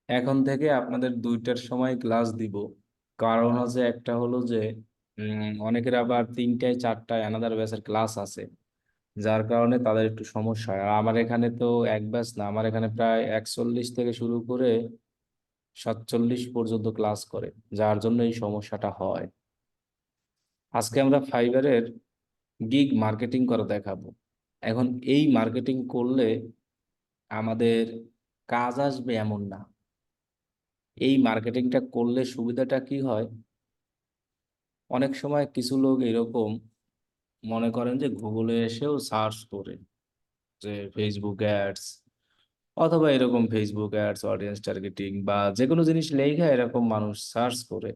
এখন থেকে আপনাদের 2টার সময় ক্লাস দিব। কারণ হচ্ছে একটা হলো যে অনেকের আবার 3টায় 4টায় আনাদার ব্যাচের ক্লাস আছে, যার কারণে তাদের একটু সমস্যা হয়। আর আমার এখানে তো এক ব্যাচ না, আমার এখানে প্রায় 41 থেকে শুরু করে 47 পর্যন্ত ক্লাস করে, যার জন্য এই সমস্যাটা হয়। আজকে আমরা ফাইবারের গিগ মার্কেটিং করে দেখাবো। এখন এই মার্কেটিং করলে আমাদের কাজ আসবে এমন না। এই মার্কেটিংটা করলে সুবিধাটা কি হয়, অনেক সময় কিছু লোক এরকম মনে করেন যে গুগলে এসেও সার্চ করে যে ফেসবুক অ্যাডস, অথবা এরকম ফেসবুক অ্যাডস, অডিয়েন্স টার্গেটিং বা যে কোনো জিনিস লেখা এরকম মানুষ সার্চ করে।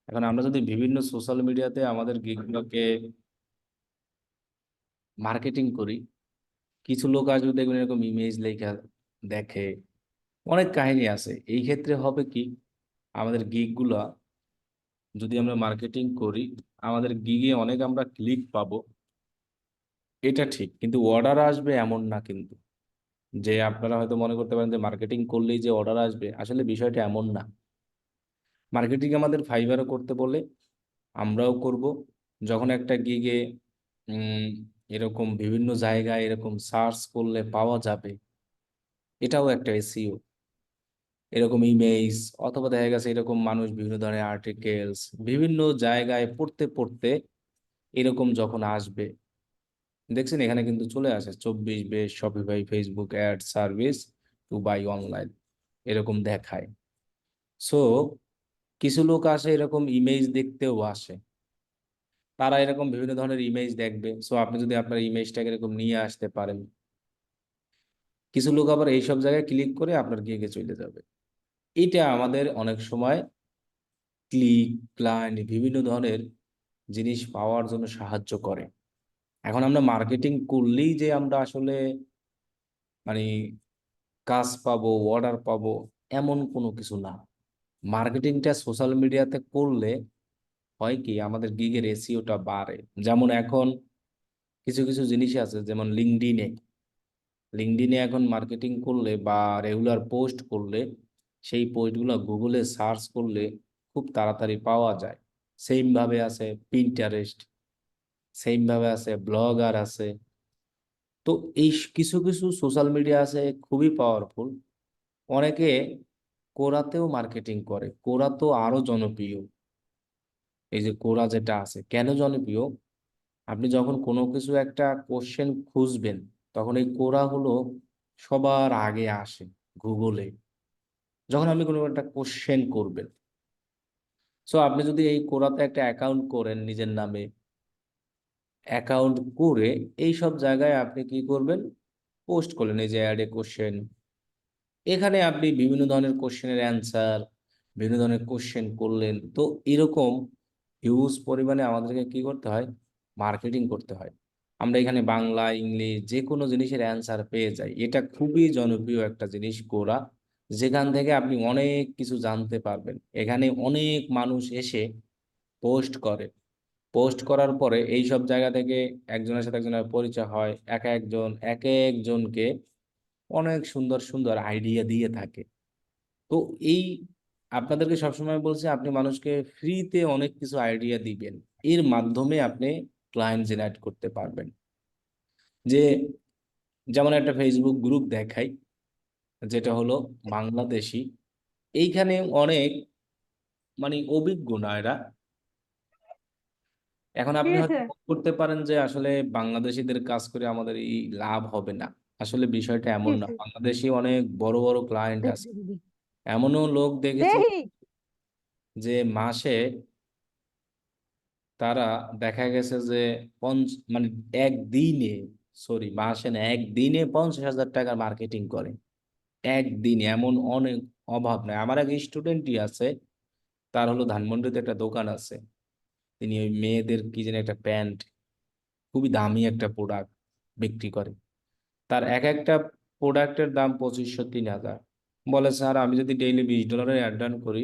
এখন আমরা যদি বিভিন্ন সোশ্যাল মিডিয়াতে আমাদের গিগগুলোকে মার্কেটিং করি, কিছু লোক আসবে দেখবেন এরকম ইমেজ লেখা দেখে, অনেক কাহিনী আছে। এই ক্ষেত্রে হবে কি, আমাদের গিগগুলা যদি আমরা মার্কেটিং করি, আমাদের গিগে অনেক আমরা ক্লিক পাবো, এটা ঠিক, কিন্তু অর্ডার আসবে এমন না কিন্তু। যে আপনারা হয়তো মনে করতে পারেন যে মার্কেটিং করলেই যে অর্ডার আসবে, আসলে বিষয়টা এমন না। মার্কেটিং আমাদের ফাইবারও করতে বলে, আমরাও করব। যখন একটা গিগে উম এরকম বিভিন্ন জায়গায় এরকম সার্চ করলে পাওয়া যাবে, এটাও একটা এসইও। এরকম ইমেজ, অথবা দেখা গেছে এরকম মানুষ বিভিন্ন ধরনের আর্টিকেলস বিভিন্ন জায়গায় পড়তে পড়তে এরকম যখন আসবে, দেখছেন এখানে কিন্তু চলে আসে 24 বেশ, Shopify, Facebook ad service to buy online, এরকম দেখায়। সো কিছু লোক আসে এরকম ইমেজ দেখতেও আসে, তারা এরকম বিভিন্ন ধরনের ইমেজ দেখবে। সো আপনি যদি আপনার ইমেজটাকে এরকম নিয়ে আসতে পারেন, কিছু লোক আবার এইসব জায়গায় ক্লিক করে আপনার গিগে চলে যাবে। এটা আমাদের অনেক সময় ক্লিক, ক্লায়েন্ট, বিভিন্ন ধরনের জিনিস পাওয়ার জন্য সাহায্য করে। এখন আমরা মার্কেটিং করলেই যে আমরা আসলে মানে কাজ পাবো, অর্ডার পাবো, এমন কোনো কিছু না। মার্কেটিংটা সোশ্যাল মিডিয়াতে করলে হয় কি, আমাদের গিগের এসইওটা বাড়ে। যেমন এখন কিছু কিছু জিনিস আছে, যেমন লিঙ্কডইনে। লিঙ্কডইনে এখন মার্কেটিং করলে বা রেগুলার পোস্ট করলে, সেই পোস্টগুলো গুগলে সার্চ করলে খুব তাড়াতাড়ি পাওয়া যায়। সেম ভাবে আছে পিন্টারেস্ট, সেম ভাবে আছে ব্লগার আছে। তো এই কিছু কিছু সোশ্যাল মিডিয়া আছে খুবই পাওয়ারফুল। অনেকে কোরাতেও মার্কেটিং করে, কোরা তো আরো জনপ্রিয়। এই যে কোরা যেটা আছে কেন জনপ্রিয়, আপনি যখন কোনো কিছু একটা কোশ্চেন খুঁজবেন, তখন এই কোরা হলো সবার আগে আসে গুগলে, যখন আপনি কোনো একটা কোশ্চেন করবেন। সো আপনি যদি এই কোরাতে একটা অ্যাকাউন্ট করেন নিজের নামে, অ্যাকাউন্ট করে এই সব জায়গায় আপনি কি করবেন, পোস্ট করলেন এই যে অ্যাড এ কোশ্চেন। এখানে আপনি বিভিন্ন ধরনের কোশ্চেনের অ্যান্সার, বিভিন্ন ধরনের কোশ্চেন করলেন। তো এরকম হিউজ পরিমাণে আমাদেরকে কি করতে হয়, মার্কেটিং করতে হয়। আমরা এখানে বাংলা, ইংলিশ যে কোনো জিনিসের অ্যান্সার পেয়ে যাই। এটা খুবই জনপ্রিয় একটা জিনিস কোরা, যেখান থেকে আপনি অনেক কিছু জানতে পারবেন। এখানে অনেক মানুষ এসে পোস্ট করে, পোস্ট করার পরে এই সব জায়গা থেকে একজনের সাথে একজনের পরিচয় হয়, এক একজন এক একজনকে অনেক সুন্দর সুন্দর আইডিয়া দিয়ে থাকে। তো এই আপনাদেরকে সবসময় বলছি, আপনি মানুষকে ফ্রিতে অনেক কিছু আইডিয়া দিবেন, এর মাধ্যমে আপনি ক্লায়েন্ট জেনারেট করতে পারবেন। যে যেমন একটা ফেসবুক গ্রুপ দেখাই, যেটা হলো বাংলাদেশি। এইখানে অনেক অভিজ্ঞ না এরা। এখন ঠিক আপনি আছে। হয়তো মনে করতে পারেন যে আসলে বাংলাদেশিদের কাজ করে আমাদের এই লাভ হবে না। আসলে বিষয়টা এমন ঠিক না, আছে। বাংলাদেশি অনেক বড় বড় ক্লায়েন্ট আছে। এমনও লোক দেখেছি দেহি। যে মাসে তারা দেখা গেছে যে পঞ্চ মানে একদিনে, সরি মাসে না, একদিনে 50,000 টাকার মার্কেটিং করে। একদিন, এমন অনেক অভাব নাই। আমার এক স্টুডেন্টই আছে, তার হলো ধানমন্ডিতে একটা দোকান আছে। তিনি ওই মেয়েদের কি যেন একটা প্যান্ট, খুবই দামি একটা প্রোডাক্ট বিক্রি করে। তার এক একটা প্রোডাক্টের দাম 2500 3000। বলে স্যার আমি যদি ডেইলি $20 অ্যাড রান করি,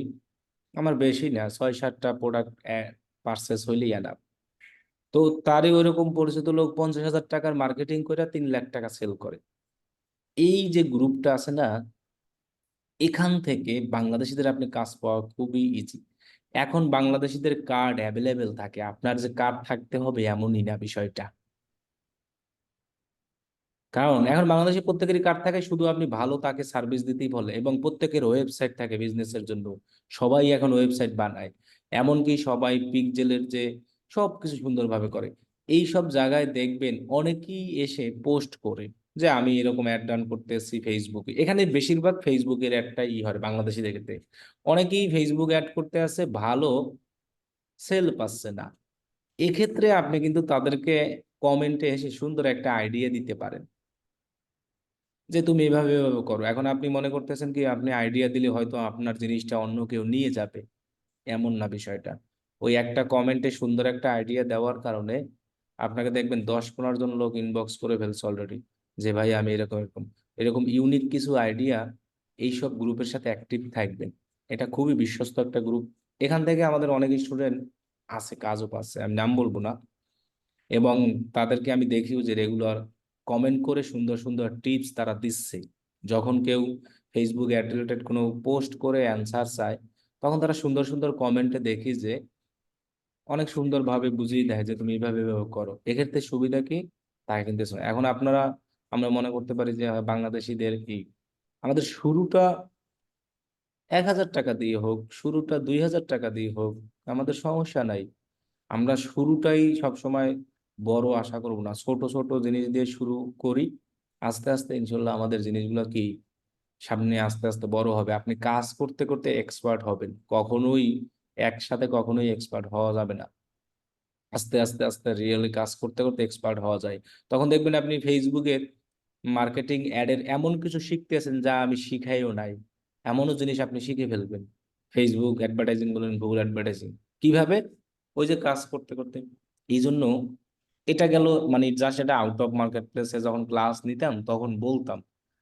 আমার বেশি না, 6-7টা প্রোডাক্ট পারচেস হইলেই এনাফ। তো তারই ওইরকম পরিচিত লোক 50,000 টাকার মার্কেটিং করে 3 লাখ টাকা সেল করে। এই যে গ্রুপটা আছে না, এখান থেকে বাংলাদেশিদের আপনি কাজ পাওয়া খুবই ইজি। এখন বাংলাদেশিদের কার্ড অ্যাভেলেবেল থাকে, আপনার যে কার্ড থাকতে হবে এমনই না বিষয়টা। কারণ এখন বাংলাদেশে প্রত্যেকেরই কার্ড থাকে, শুধু আপনি ভালো তাকে সার্ভিস দিতেই বলে, এবং প্রত্যেকের ওয়েবসাইট থাকে বিজনেসের জন্য। সবাই এখন ওয়েবসাইট বানায়, এমনকি সবাই পিক্সেলের যে সবকিছু সুন্দরভাবে করে। এই সব জায়গায় দেখবেন অনেকেই এসে পোস্ট করে যে আমি এরকম অ্যাড রান করতেছি ফেসবুকে। এখানে বেশিরভাগ ফেসবুকের একটা হয় বাংলাদেশি দেখতে, অনেকেই ফেসবুক অ্যাড করতে আছে, ভালো সেল পাচ্ছে না। এক্ষেত্রে আপনি কিন্তু তাদেরকে কমেন্টে এসে সুন্দর একটা আইডিয়া দিতে পারেন যে তুমি এভাবে এভাবে করো। এখন আপনি মনে করতেছেন কি আপনি আইডিয়া দিলে হয়তো আপনার জিনিসটা অন্য কেউ নিয়ে যাবে, এমন না বিষয়টা। ওই একটা কমেন্টে সুন্দর একটা আইডিয়া দেওয়ার কারণে আপনাকে দেখবেন 10-15 জন লোক ইনবক্স করে ফেলছে অলরেডি, যে ভাই আমি এরকম এরকম এরকম ইউনিক কিছু আইডিয়া। এইসব গ্রুপের সাথে অ্যাক্টিভ থাকবেন, এটা খুবই বিশ্বস্ত একটা গ্রুপ। এখান থেকে আমাদের অনেক স্টুডেন্ট আছে, কাজও পাচ্ছে, আমি নাম বলবো না। এবং তাদেরকে আমি দেখিও যে রেগুলার কমেন্ট করে সুন্দর সুন্দর টিপস তারা দিচ্ছে। যখন কেউ ফেসবুক অ্যাড রিলেটেড কোনো পোস্ট করে অ্যান্সার চায়, তখন তারা সুন্দর সুন্দর কমেন্টে দেখি যে অনেক সুন্দরভাবে বুঝিয়ে দেয় যে তুমি এইভাবে এভাবে করো। এক্ষেত্রে সুবিধা কি, তাই কিন্তু শোনো। এখন আমরা মনে করতে পারি যে বাংলাদেশিদের কি, আমাদের শুরুটা 1,000 টাকা দিয়ে হোক, শুরুটা 2,000 টাকা দিয়ে হোক, আমাদের সমস্যা নাই। আমরা শুরুটাই সবসময় বড় আশা করব না, ছোট ছোট জিনিস দিয়ে শুরু করি। আস্তে আস্তে ইনশাল্লাহ আমাদের জিনিসগুলো কি সামনে আস্তে আস্তে বড় হবে। আপনি কাজ করতে করতে এক্সপার্ট হবেন, কখনোই একসাথে কখনোই এক্সপার্ট হওয়া যাবে না। আস্তে আস্তে আস্তে রিয়েলি কাজ করতে করতে এক্সপার্ট হওয়া যায়। তখন দেখবেন আপনি ফেসবুকের মার্কেটিং অ্যাডের এমন কিছু শিখতেছেন যা আমি শিখাইও নাই, এমনও জিনিস আপনি শিখে ফেলবেন। ফেসবুক অ্যাডভার্টাইজিং বলেন, গুগল অ্যাডভার্টাইজিং কিভাবে, ওই যে কাজ করতে করতে। এই জন্য এটা গেল, মানে জাস্ট এটা আউট অফ মার্কেট প্লেসে যখন ক্লাস নিতাম তখন বলতাম।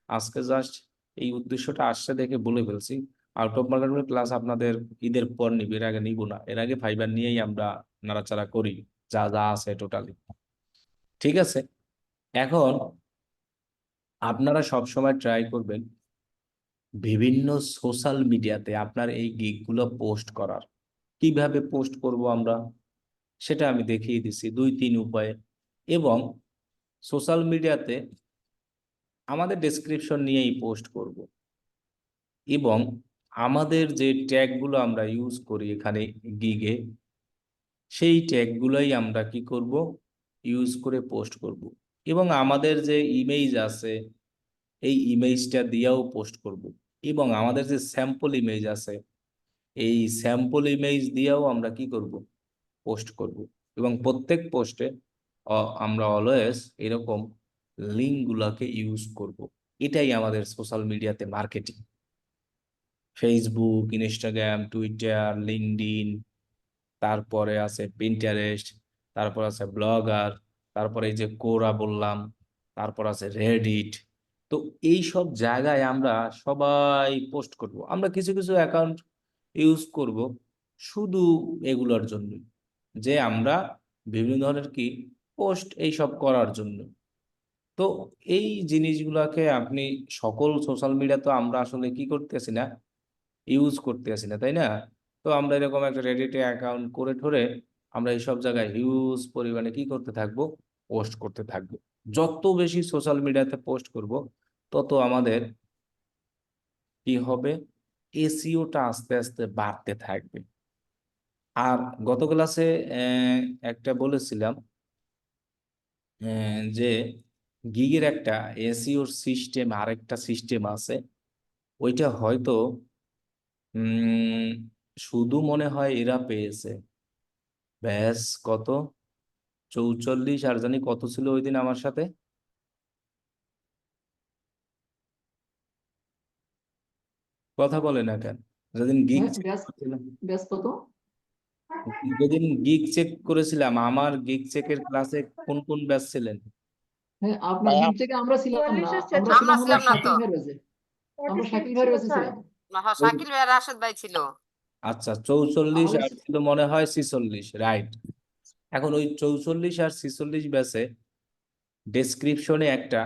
আজকে জাস্ট এই উদ্দেশ্যটা আসছে দেখে বলে ফেলছি। আউট অফ মার্কেট ক্লাস আপনাদের ঈদের পর নিব, এর আগে নিব না। এর আগে ফাইবার নিয়েই আমরা নাড়াচাড়া করি, যা যা আছে টোটালি। ঠিক আছে। এখন আপনারা সব সময় ট্রাই করবেন বিভিন্ন সোশ্যাল মিডিয়াতে আপনার এই গিগগুলো পোস্ট করার। কিভাবে পোস্ট করব আমরা, সেটা আমি দেখিয়ে দিচ্ছি 2-3 উপায়ে। এবং সোশ্যাল মিডিয়াতে আমাদের ডেসক্রিপশন নিয়েই পোস্ট করব। এবং আমাদের যে ট্যাগগুলো আমরা ইউজ করি এখানে গিগে, সেই ট্যাগগুলোই আমরা কি করব, ইউজ করে পোস্ট করব। এবং আমাদের যে ইমেজ আছে, এই ইমেজটা দিয়েও পোস্ট করব। এবং আমাদের যে স্যাম্পল ইমেজ আছে, এই স্যাম্পল ইমেজ দিয়েও আমরা কি করব, পোস্ট করব। এবং প্রত্যেক পোস্টে আমরা অলওয়েজ এরকম লিঙ্কগুলোকে ইউজ করব। এটাই আমাদের সোশ্যাল মিডিয়াতে marketing. Facebook, Instagram, Twitter, LinkedIn, তারপরে আছে পিন্টারেস্ট, তারপর আছে ব্লগার, তারপরে এই যে কোরা বললাম, তারপর আছে রেডিট। তো এই সব জায়গায় আমরা সবাই পোস্ট করব। আমরা কিছু কিছু অ্যাকাউন্ট ইউজ করব শুধু এগুলোর জন্য, যে আমরা বিভিন্ন ধরনের কি পোস্ট এই সব করার জন্য। তো এই জিনিসগুলোকে আপনি সকল সোশ্যাল মিডিয়া তো আমরা আসলে কি করতেছি না, ইউজ করতে আসি না, তাই না? তো আমরা এরকম একটা রেডিটে অ্যাকাউন্ট করে ঠোরে আমরা এইসব জায়গায় হিউজ পরিমাণে কি করতে থাকবো, পোস্ট করতে থাকবো। যত বেশি সোশ্যাল মিডিয়াতে পোস্ট করব, তত আমাদের কি হবে, এসইওটা আস্তে আস্তে বাড়তে থাকবে। আর গত ক্লাসে একটা বলেছিলাম যে গিগের একটা এসইওর সিস্টেম, আরেকটা সিস্টেম আছে। ওইটা হয়তো উম শুধু মনে হয় এরা পেয়েছে ব্যাস কত, 44, আর জানি কত ছিল ওই দিন আমার সাথে, কথা বলে না কেন? যেদিন গিগ হ্যাঁ, চেক ব্যাস করেছিলাম, ব্যাস কত? যেদিন গিগ চেক করেছিলাম, আমার গিগ চেকের ক্লাসে কোন কোন ব্যাচ ছিলেন? হ্যাঁ, আপনার ভাইয়া দিক থেকে আমরা ছিলাম না, 44 আমরা আমরা ছিলাম হলো ছিলাম না তো। শাকিল ভাইয়ের ব্যাচে। আমরা 46 শাকিল ভাইয়ের ছিল ব্যাচে স্যার। ছিলাম। ওই শাকিল ভাই রাশেদ ভাই ছিল। আচ্ছা, 44 আমাদের আর ছিল মনে হয় 46, রাইট। এখন ওই 44 আর 46 ব্যাচে ডেসক্রিপশনে একটা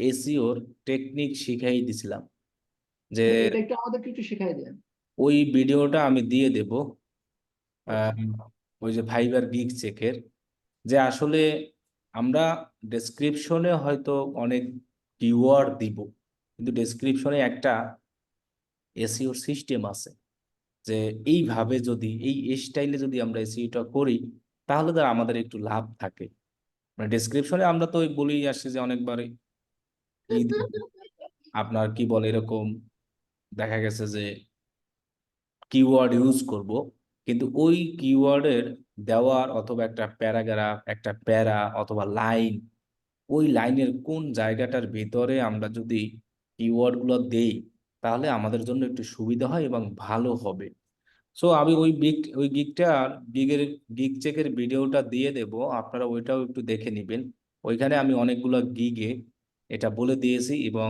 এসইওর টেকনিক শিখাই দিছিলাম। যে এটা একটু আমাদেরকে একটু শেখাই দেন। ওই ভিডিওটা আমি দিয়ে দেব ওই যে ফাইবার গিগ চেকের, যে আসলে আমরা ডেসক্রিপশনে হয়তো অনেক কিওয়ার্ড দিব, কিন্তু ডেসক্রিপশনে একটা এসইও সিস্টেম আছে, যে এইভাবে যদি এই স্টাইলে যদি আমরা এসইওটা করি তাহলে তো আমাদের একটু লাভ থাকে। মানে ডেসক্রিপশনে আমরা তো ওই বলেই আসছি যে অনেকবার ই দিব, আপনার কি বলে এরকম দেখা গেছে যে কিওয়ার্ড ইউজ করব, কিন্তু ওই কিওয়ার্ডের দেওয়ার অথবা একটা প্যারাগ্রাফ, একটা প্যারা অথবা লাইন, ওই লাইনের কোন জায়গাটার ভিতরে আমরা যদি কিওয়ার্ডগুলো দেই তাহলে আমাদের জন্য একটু সুবিধা হয় এবং ভালো হবে। সো আমি ওই গিগ চেকের ভিডিওটা দিয়ে দেব, আপনারা ওইটাও একটু দেখে নেবেন। ওইখানে আমি অনেকগুলো গিগে এটা বলে দিয়েছি, এবং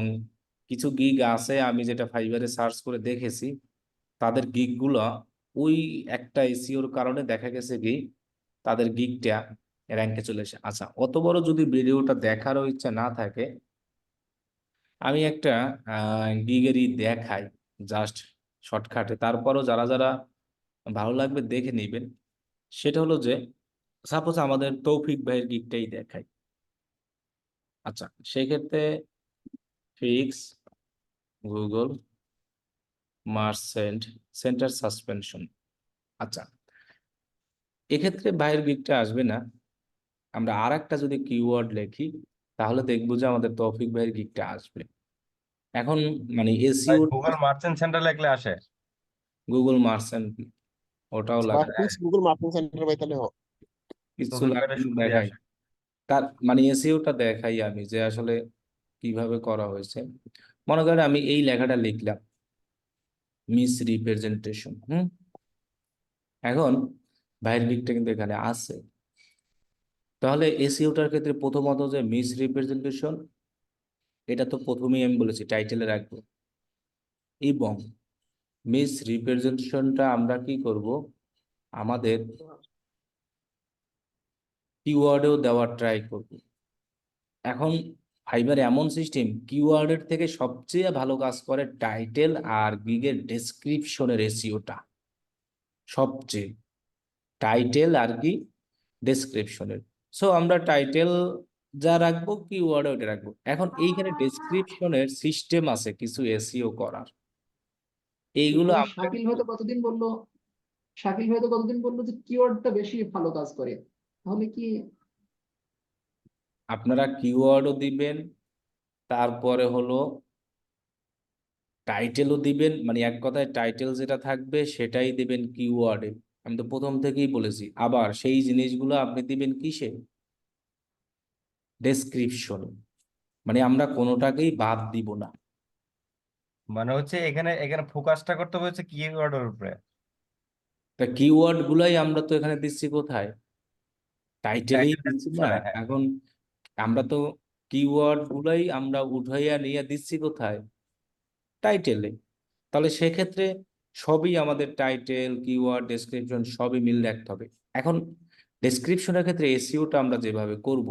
কিছু গিগ আছে আমি যেটা ফাইবারে সার্চ করে দেখেছি, তাদের গিগগুলো ওই একটা এসইওর কারণে দেখা গেছে কি তাদের গিগটা র্যাঙ্কে চলে আসে। আচ্ছা, অত বড় যদি ভিডিওটা দেখারও ইচ্ছা না থাকে, আমি একটা গিগেরই দেখাই জাস্ট শর্টকাটে, তারপরও যারা যারা ভালো লাগবে দেখে নেবেন। সেটা হলো যে সাপোজ আমাদের তৌফিক ভাইয়ের গিগটাই দেখাই। আচ্ছা, সেক্ষেত্রে fix Google merchant centre suspension. আচ্ছা, এক্ষেত্রে ভাইয়ের গিগটা আসবে না। আমরা আর একটা যদি কিওয়ার্ড লিখি তাহলে দেখবো যে আমাদের তৌফিক ভাইয়ের গিগটা আসবে। এখন মানে ভাই এসইও গুগল মার্চেন্ট সেন্টার লিখলে আসে? গুগল মার্চেন্ট ওটাও লাগবে, ফিক্স গুগল মার্কেটিং সেন্টার ভাই তাহলে কিছু তৌফিক লাগবে ভাইয়ের না, শুরু দিয়ে দেখাই আসে। তার মানে এসইওটা দেখাই আমি যে আসলে কিভাবে করা হয়েছে। মনে করেন আমি এই লেখাটা লিখলাম মিস রিপ্রেজেন্টেশন, এখন ভাইয়ের গিগটা কিন্তু এখানে আছে। তাহলে এসইওটার ক্ষেত্রে প্রথমত যে মিস রিপ্রেজেন্টেশন, এটা তো প্রথমেই আমি বলেছি টাইটেলে রাখবো, এবং মিস রিপ্রেজেন্টেশনটা আমরা কি করব, আমাদের কিওয়ার্ডেও দেওয়ার ট্রাই করব। এখন ফাইবার এমন সিস্টেম, কিওয়ার্ডের থেকে সবচেয়ে ভালো কাজ করে টাইটেল আর গিগের ডেসক্রিপশনের এসইওটা, সবচেয়ে টাইটেল আর কি ডেসক্রিপশনের। সো আমরা টাইটেল যা রাখবো কিওয়ার্ডে ওটা রাখবো। এখন এইখানে ডেসক্রিপশনের সিস্টেম আছে কিছু এসইও করার, এইগুলো তাহলে আমরা শাকিল হয়তো কতদিন বললো, শাকিল হয়তো কতদিন বললো যে কিওয়ার্ডটা বেশি ভালো কাজ করে, তাহলে কি? আপনারা কিওয়ার্ডও দিবেন, তারপরে হলো টাইটেলও দিবেন, মানে এক কথায় টাইটেল যেটা থাকবে সেটাই দিবেন কিওয়ার্ডে। আমি তো প্রথম থেকেই বলেছি, আবার সেই জিনিসগুলো আপনি দিবেন কিসে, ডেসক্রিপশন, মানে আমরা কোনোটাকেই বাদ দিব না। মানে হচ্ছে এখানে এখানে ফোকাসটা করতে হবে হচ্ছে কিওয়ার্ডের উপরে। তা কিওয়ার্ড গুলাই আমরা তো এখানে দিচ্ছি কোথায়, টাইটেলেই টাইটেল দিচ্ছি না। ডেসক্রিপশনে, হ্যাঁ। এখন আমরা তো কিওয়ার্ড গুলাই আমরা উঠাইয়া নিয়ে দিচ্ছি কোথায়, টাইটেলে। তাহলে সেক্ষেত্রে সবই আমাদের টাইটেল কিওয়ার্ড ডেসক্রিপশন সবই মিল রাখতে হবে। এখন ডেসক্রিপশনের ক্ষেত্রে এসইওটা আমরা যেভাবে করব,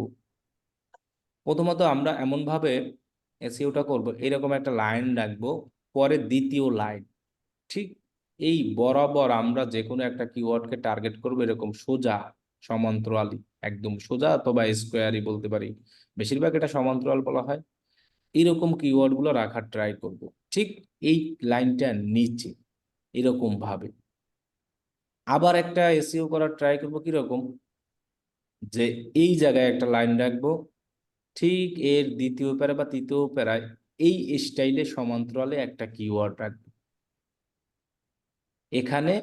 প্রথমত আমরা এমন ভাবে এসইওটা করব, এরকম একটা লাইন রাখবো, পরে দ্বিতীয় লাইন ঠিক এই বরাবর আমরা যে কোনো একটা কিওয়ার্ডকে টার্গেট করব, এরকম সোজা সমান্তরালি, একদম সোজা অথবা স্কোয়ারই বলতে পারি, বেশিরভাগ এটা সমান্তরাল বলা হয়। এরকম কিওয়ার্ড গুলো রাখার ট্রাই করব ঠিক এই লাইনটার নিচে এরকম ভাবে। আবার একটা এসইও করার ট্রাই করব কিরকম, যে এই জায়গায় একটা লাইন রাখবো, ঠিক এর দ্বিতীয় প্যারা বা তৃতীয় প্যারায় এই স্টাইলে সমান্তরালে একটা কিওয়ার্ড রাখবো এখানে।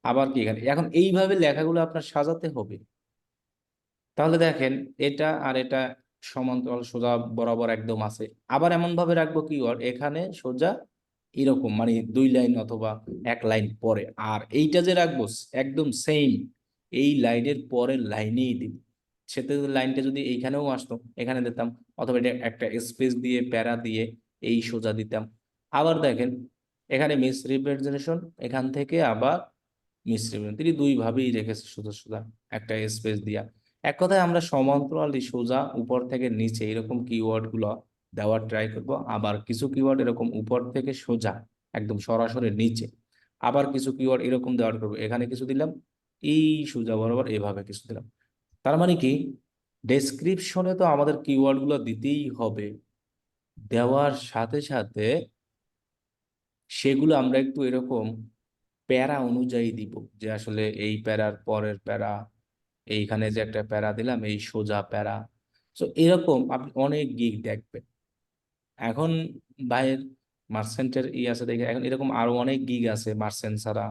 আবার কি এখানে, এখন এইভাবে লেখাগুলো আপনার সাজাতে হবে। তাহলে দেখেন এটা আর এটা সমান্তরাল সোজা বরাবর একদম আছে। আবার এমন ভাবে রাখবো কিওয়ার্ড এখানে সোজা এরকম, মানে 2 লাইন অথবা 1 লাইন পরে, আর এইটা যে রাখবো একদম সেম এই লাইনের পরের লাইনেই দিব। সেটা লাইনটা যদি এইখানেও আসতো এখানে দিতাম, অথবা এটা একটা স্পেস দিয়ে প্যারা দিয়ে এই সোজা দিতাম। আবার দেখেন এখানে মিস রিপ্রেজেন্টেশন, এখান থেকে আবার মিস রিপ্রেজেন্টেশন, তিনি দুই ভাবেই রেখেছে সোজা সোজা একটা স্পেস দিয়া। এক কথায় আমরা সমান্তরালি সোজা উপর থেকে নিচে এরকম কিওয়ার্ড গুলো দেওয়ার ট্রাই করব। আবার কিছু কিওয়ার্ড এরকম উপর থেকে সোজা একদম সরাসরি নিচে, আবার কিছু কিওয়ার্ড এরকম দেওয়ার করবো, এখানে কিছু দিলাম, এই সোজা বরাবর এভাবে কিছু দিলাম। তার মানে কি, ডেসক্রিপশনে তো আমাদের কিওয়ার্ড গুলো দিতেই হবে, দেওয়ার সাথে সাথে সেগুলো আমরা একটু এরকম প্যারা অনুযায়ী দিব, যে আসলে এই প্যারার পরের প্যারা, এইখানে যে একটা প্যারা দিলাম এই সোজা প্যারা। তো এরকম আপনি অনেক গিগ দেখবেন। এখন বাইরের মার্চেন্টের আছে দেখে, এখন এরকম আরো অনেক গিগ আছে মার্চেন্ট ছাড়া,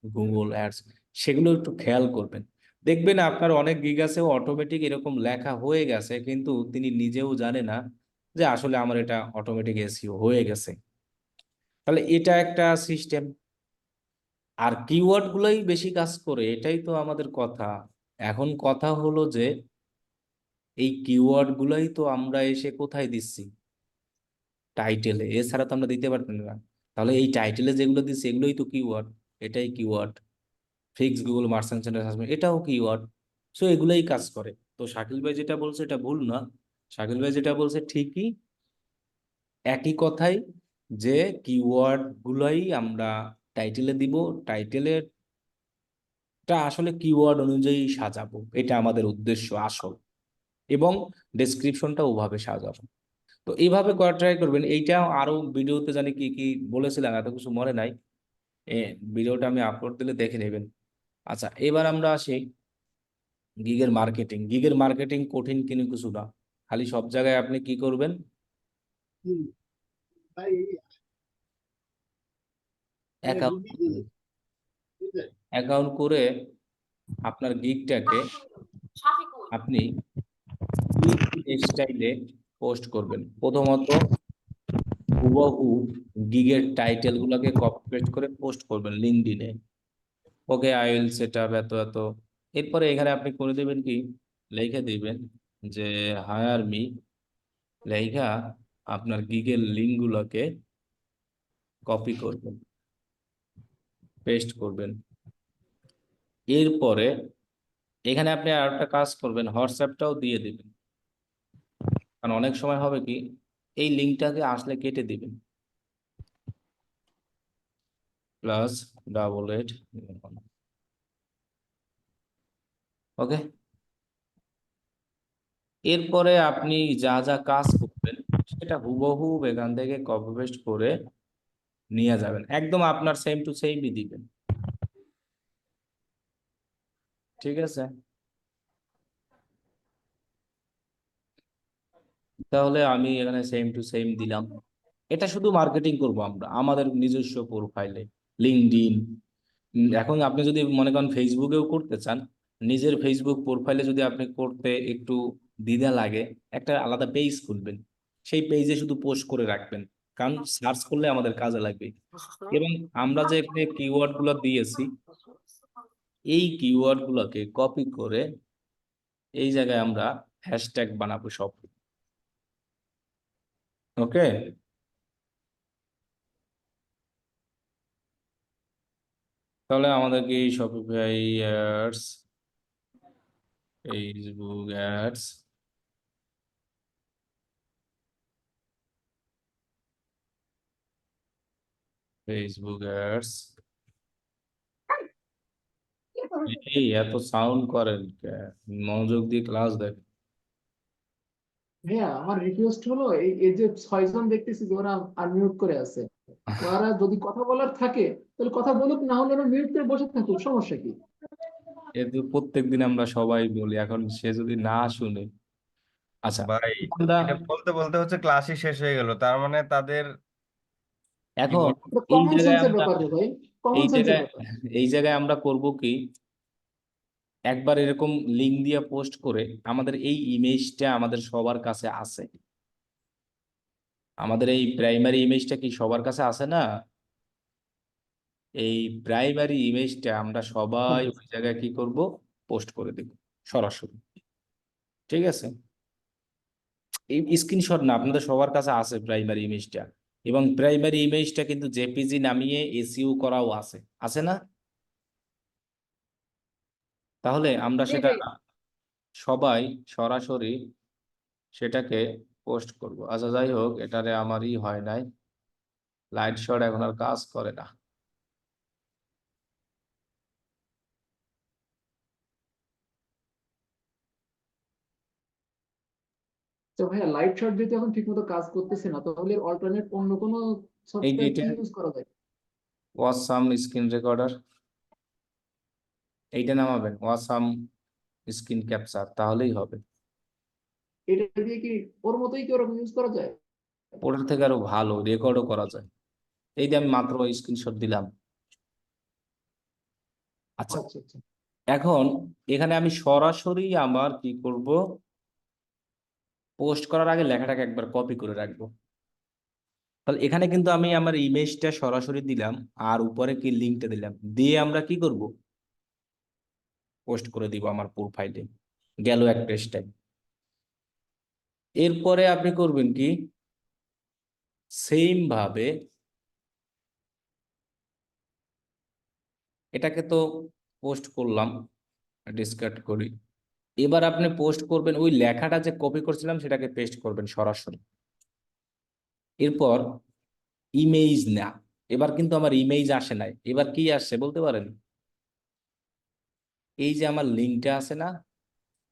গুগল অ্যাডস, সেগুলো একটু খেয়াল করবেন। দেখবেন আপনার অনেক গিগ আছে অটোমেটিক এরকম লেখা হয়ে গেছে, কিন্তু তিনি নিজেও জানে না যে আসলে আমার এটা অটোমেটিক এসইও হয়ে গেছে। তাহলে এটা একটা সিস্টেম। আর কিওয়ার্ড গুলোই বেশি কাজ করে, এটাই তো আমাদের কথা। এখন কথা হলো যে এই কিওয়ার্ড গুলোই তো আমরা এসে কোথায় দিচ্ছি, টাইটেলে, এছাড়া তো আমরা দিতে পারতাম না। তাহলে এই টাইটেলে যেগুলো দিচ্ছি এগুলোই তো কিওয়ার্ড, এটাই keyword. Fix Google merchant centre suspend এটাও কিওয়ার্ড। সো এগুলোই কাজ করে। তো শাকিল ভাই যেটা বলছে এটা ভুল না, শাকিল ভাই যেটা বলছে ঠিকই, একই কথাই, যে কিওয়ার্ড গুলাই আমরা টাইটেলে দিব, টাইটেলের টা আসলে কিওয়ার্ড অনুযায়ী সাজাবো, এটা আমাদের উদ্দেশ্য আসল, এবং ডেসক্রিপশনটা ওভাবে সাজাবো। তো এইভাবে করা ট্রাই করবেন। এইটা আরো ভিডিওতে জানি কি কি বলেছিলাম, এত কিছু মনে নাই। এ ভিডিওটা আমি আপলোড দিলে দেখে নেবেন। আচ্ছা, এবার আমরা আসি গিগের মার্কেটিং। গিগের মার্কেটিং কঠিন কিন্তু কিছু না, খালি সব জায়গায় আপনি কি করবেন, অ্যাকাউন্ট অ্যাকাউন্ট করে আপনার গিগটাকে আপনি স্টাইলে পোস্ট করবেন। প্রথমত হুবহু গিগের টাইটেল গুলোকে কপি পেস্ট করে পোস্ট করবেন লিঙ্কডইনে। ওকে, আই উইল সেট আপ এত এত। এরপরে এখানে আপনি করে দেবেন কি, লিখে দিবেন যে হায়ার মি, লেখা আপনার গিগের লিঙ্ক গুলোকে কপি করবেন, পেস্ট করবেন। এরপরে এখানে আপনি আর একটা কাজ করবেন, হোয়াটসঅ্যাপটাও দিয়ে দিবেন। কারণ অনেক সময় হবে কি, এই লিঙ্কটাকে আসলে কেটে দিবেন, +88। ওকে, এরপরে আপনি যা যা কাজ করবেন সেটা হুবহু এখান থেকে কপি পেস্ট করে নিয়ে যাবেন, একদম আপনার সেম টু সেমই দিবেন। ঠিক আছে, তাহলে আমি এখানে সেম টু সেম দিলাম। এটা শুধু মার্কেটিং করব আমরা আমাদের নিজস্ব প্রোফাইলে, লিঙ্কডইন। এখন আপনি যদি মনে করেন ফেসবুকেও করতে চান, নিজের ফেসবুক প্রোফাইলে যদি আপনি করতে একটু দ্বিধা লাগে, একটা আলাদা পেজ খুলবেন, সেই পেজে শুধু পোস্ট করে রাখবেন, কারণ সার্চ করলে আমাদের কাজে লাগবে। এবং আমরা যে এখানে কিওয়ার্ড গুলো দিয়েছি, এই কিওয়ার্ড গুলোকে কপি করে এই জায়গায় আমরা হ্যাশট্যাগ বানাবো সব। ওকে, তাহলে আমাদেরকে এই Shopify ads, Facebook ads, Facebook ads, এই এত সাউন্ড করেন মনোযোগ দিয়ে ক্লাস দেখ। ভাইয়া আমার রিকোয়েস্ট হলো এই এই যে 6 জন দেখতেছি যে ওরা আনমিউট করে আছে, ওরা যদি কথা বলার থাকে তাহলে কথা বলুক, না হলে ওরা মিউট করে বসে থাকুক, সমস্যা কি? এ তো প্রত্যেকদিন আমরা সবাই বলি, এখন সে যদি না শুনে। আচ্ছা, ভাই, আমরা এটা বলতে বলতে হচ্ছে ক্লাসই শেষ হয়ে গেল, তার মানে তাদের কি এখন বলবো। এটা এই কমন জায়গায় সেন্সের আমরা ব্যাপার রে ভাই, কমন এই সেন্সের জায়গায় ব্যাপার। এই জায়গায় আমরা করব কি, একবার এরকম লিঙ্ক দিয়ে পোস্ট করে আমাদের এই ইমেজটা আমাদের সবার কাছে আছে, আমাদের এই প্রাইমারি ইমেজটা কি সবার কাছে আছে না, এই প্রাইমারি ইমেজটা আমরা সবাই ওই জায়গায় কি করব, পোস্ট করে দেব সরাসরি। ঠিক আছে, এই স্ক্রিনশট না, আপনাদের সবার কাছে আছে প্রাইমারি ইমেজটা, এবং প্রাইমারি ইমেজটা কিন্তু জেপিজি নামিয়ে এসইও করাও আছে, আছে না? তাহলে আমরা জি সেটা ভাই। সবাই সরাসরি সেটাকে পোস্ট করব। আচ্ছা যাই হোক, এটারে আমারই হয় নাই, লাইট শট এখন আর কাজ করে না। তো ভাইয়া লাইট শট যদি এখন ঠিকমতো কাজ করতেছে না, তাহলে অল্টারনেট অন্য কোনো এই যে সফটওয়্যার কি এটা ইউজ করা যায়? ওয়াসাম স্ক্রিন রেকর্ডার, এইটা নামাবেন, ওয়াসাম স্ক্রিন ক্যাপচার, তাহলেই হবে। এটা দিয়ে কি ওর মতোই কি ওরকম ইউজ করা যায়? ওটার থেকে আরো ভালো রেকর্ডও করা যায়। এই যে আমি মাত্র স্ক্রিনশট দিলাম। আচ্ছা, আচ্ছা আচ্ছা। এখন এখানে আমি সরাসরি আমার কি করব, পোস্ট করার আগে লেখাটাকে একবার কপি করে রাখবো। তাহলে এখানে কিন্তু আমি আমার ইমেজটা সরাসরি দিলাম, আর উপরে কি লিঙ্কটা দিলাম, দিয়ে আমরা কি করব, পোস্ট করে দিব আমার প্রোফাইলে। গেল এক পেজটাই। এরপরে আপনি করবেন কি, সেম ভাবে এটাকে তো পোস্ট করলাম, ডিসকার্ড করি। এবার আপনি পোস্ট করবেন ওই লেখাটা যে কপি করছিলাম সেটাকে পেস্ট করবেন সরাসরি। এরপর ইমেজ না, এবার কিন্তু আমার ইমেজ আসে নাই, এবার কি আসছে বলতে পারেন? এই যে আমার লিঙ্কটা আছে না,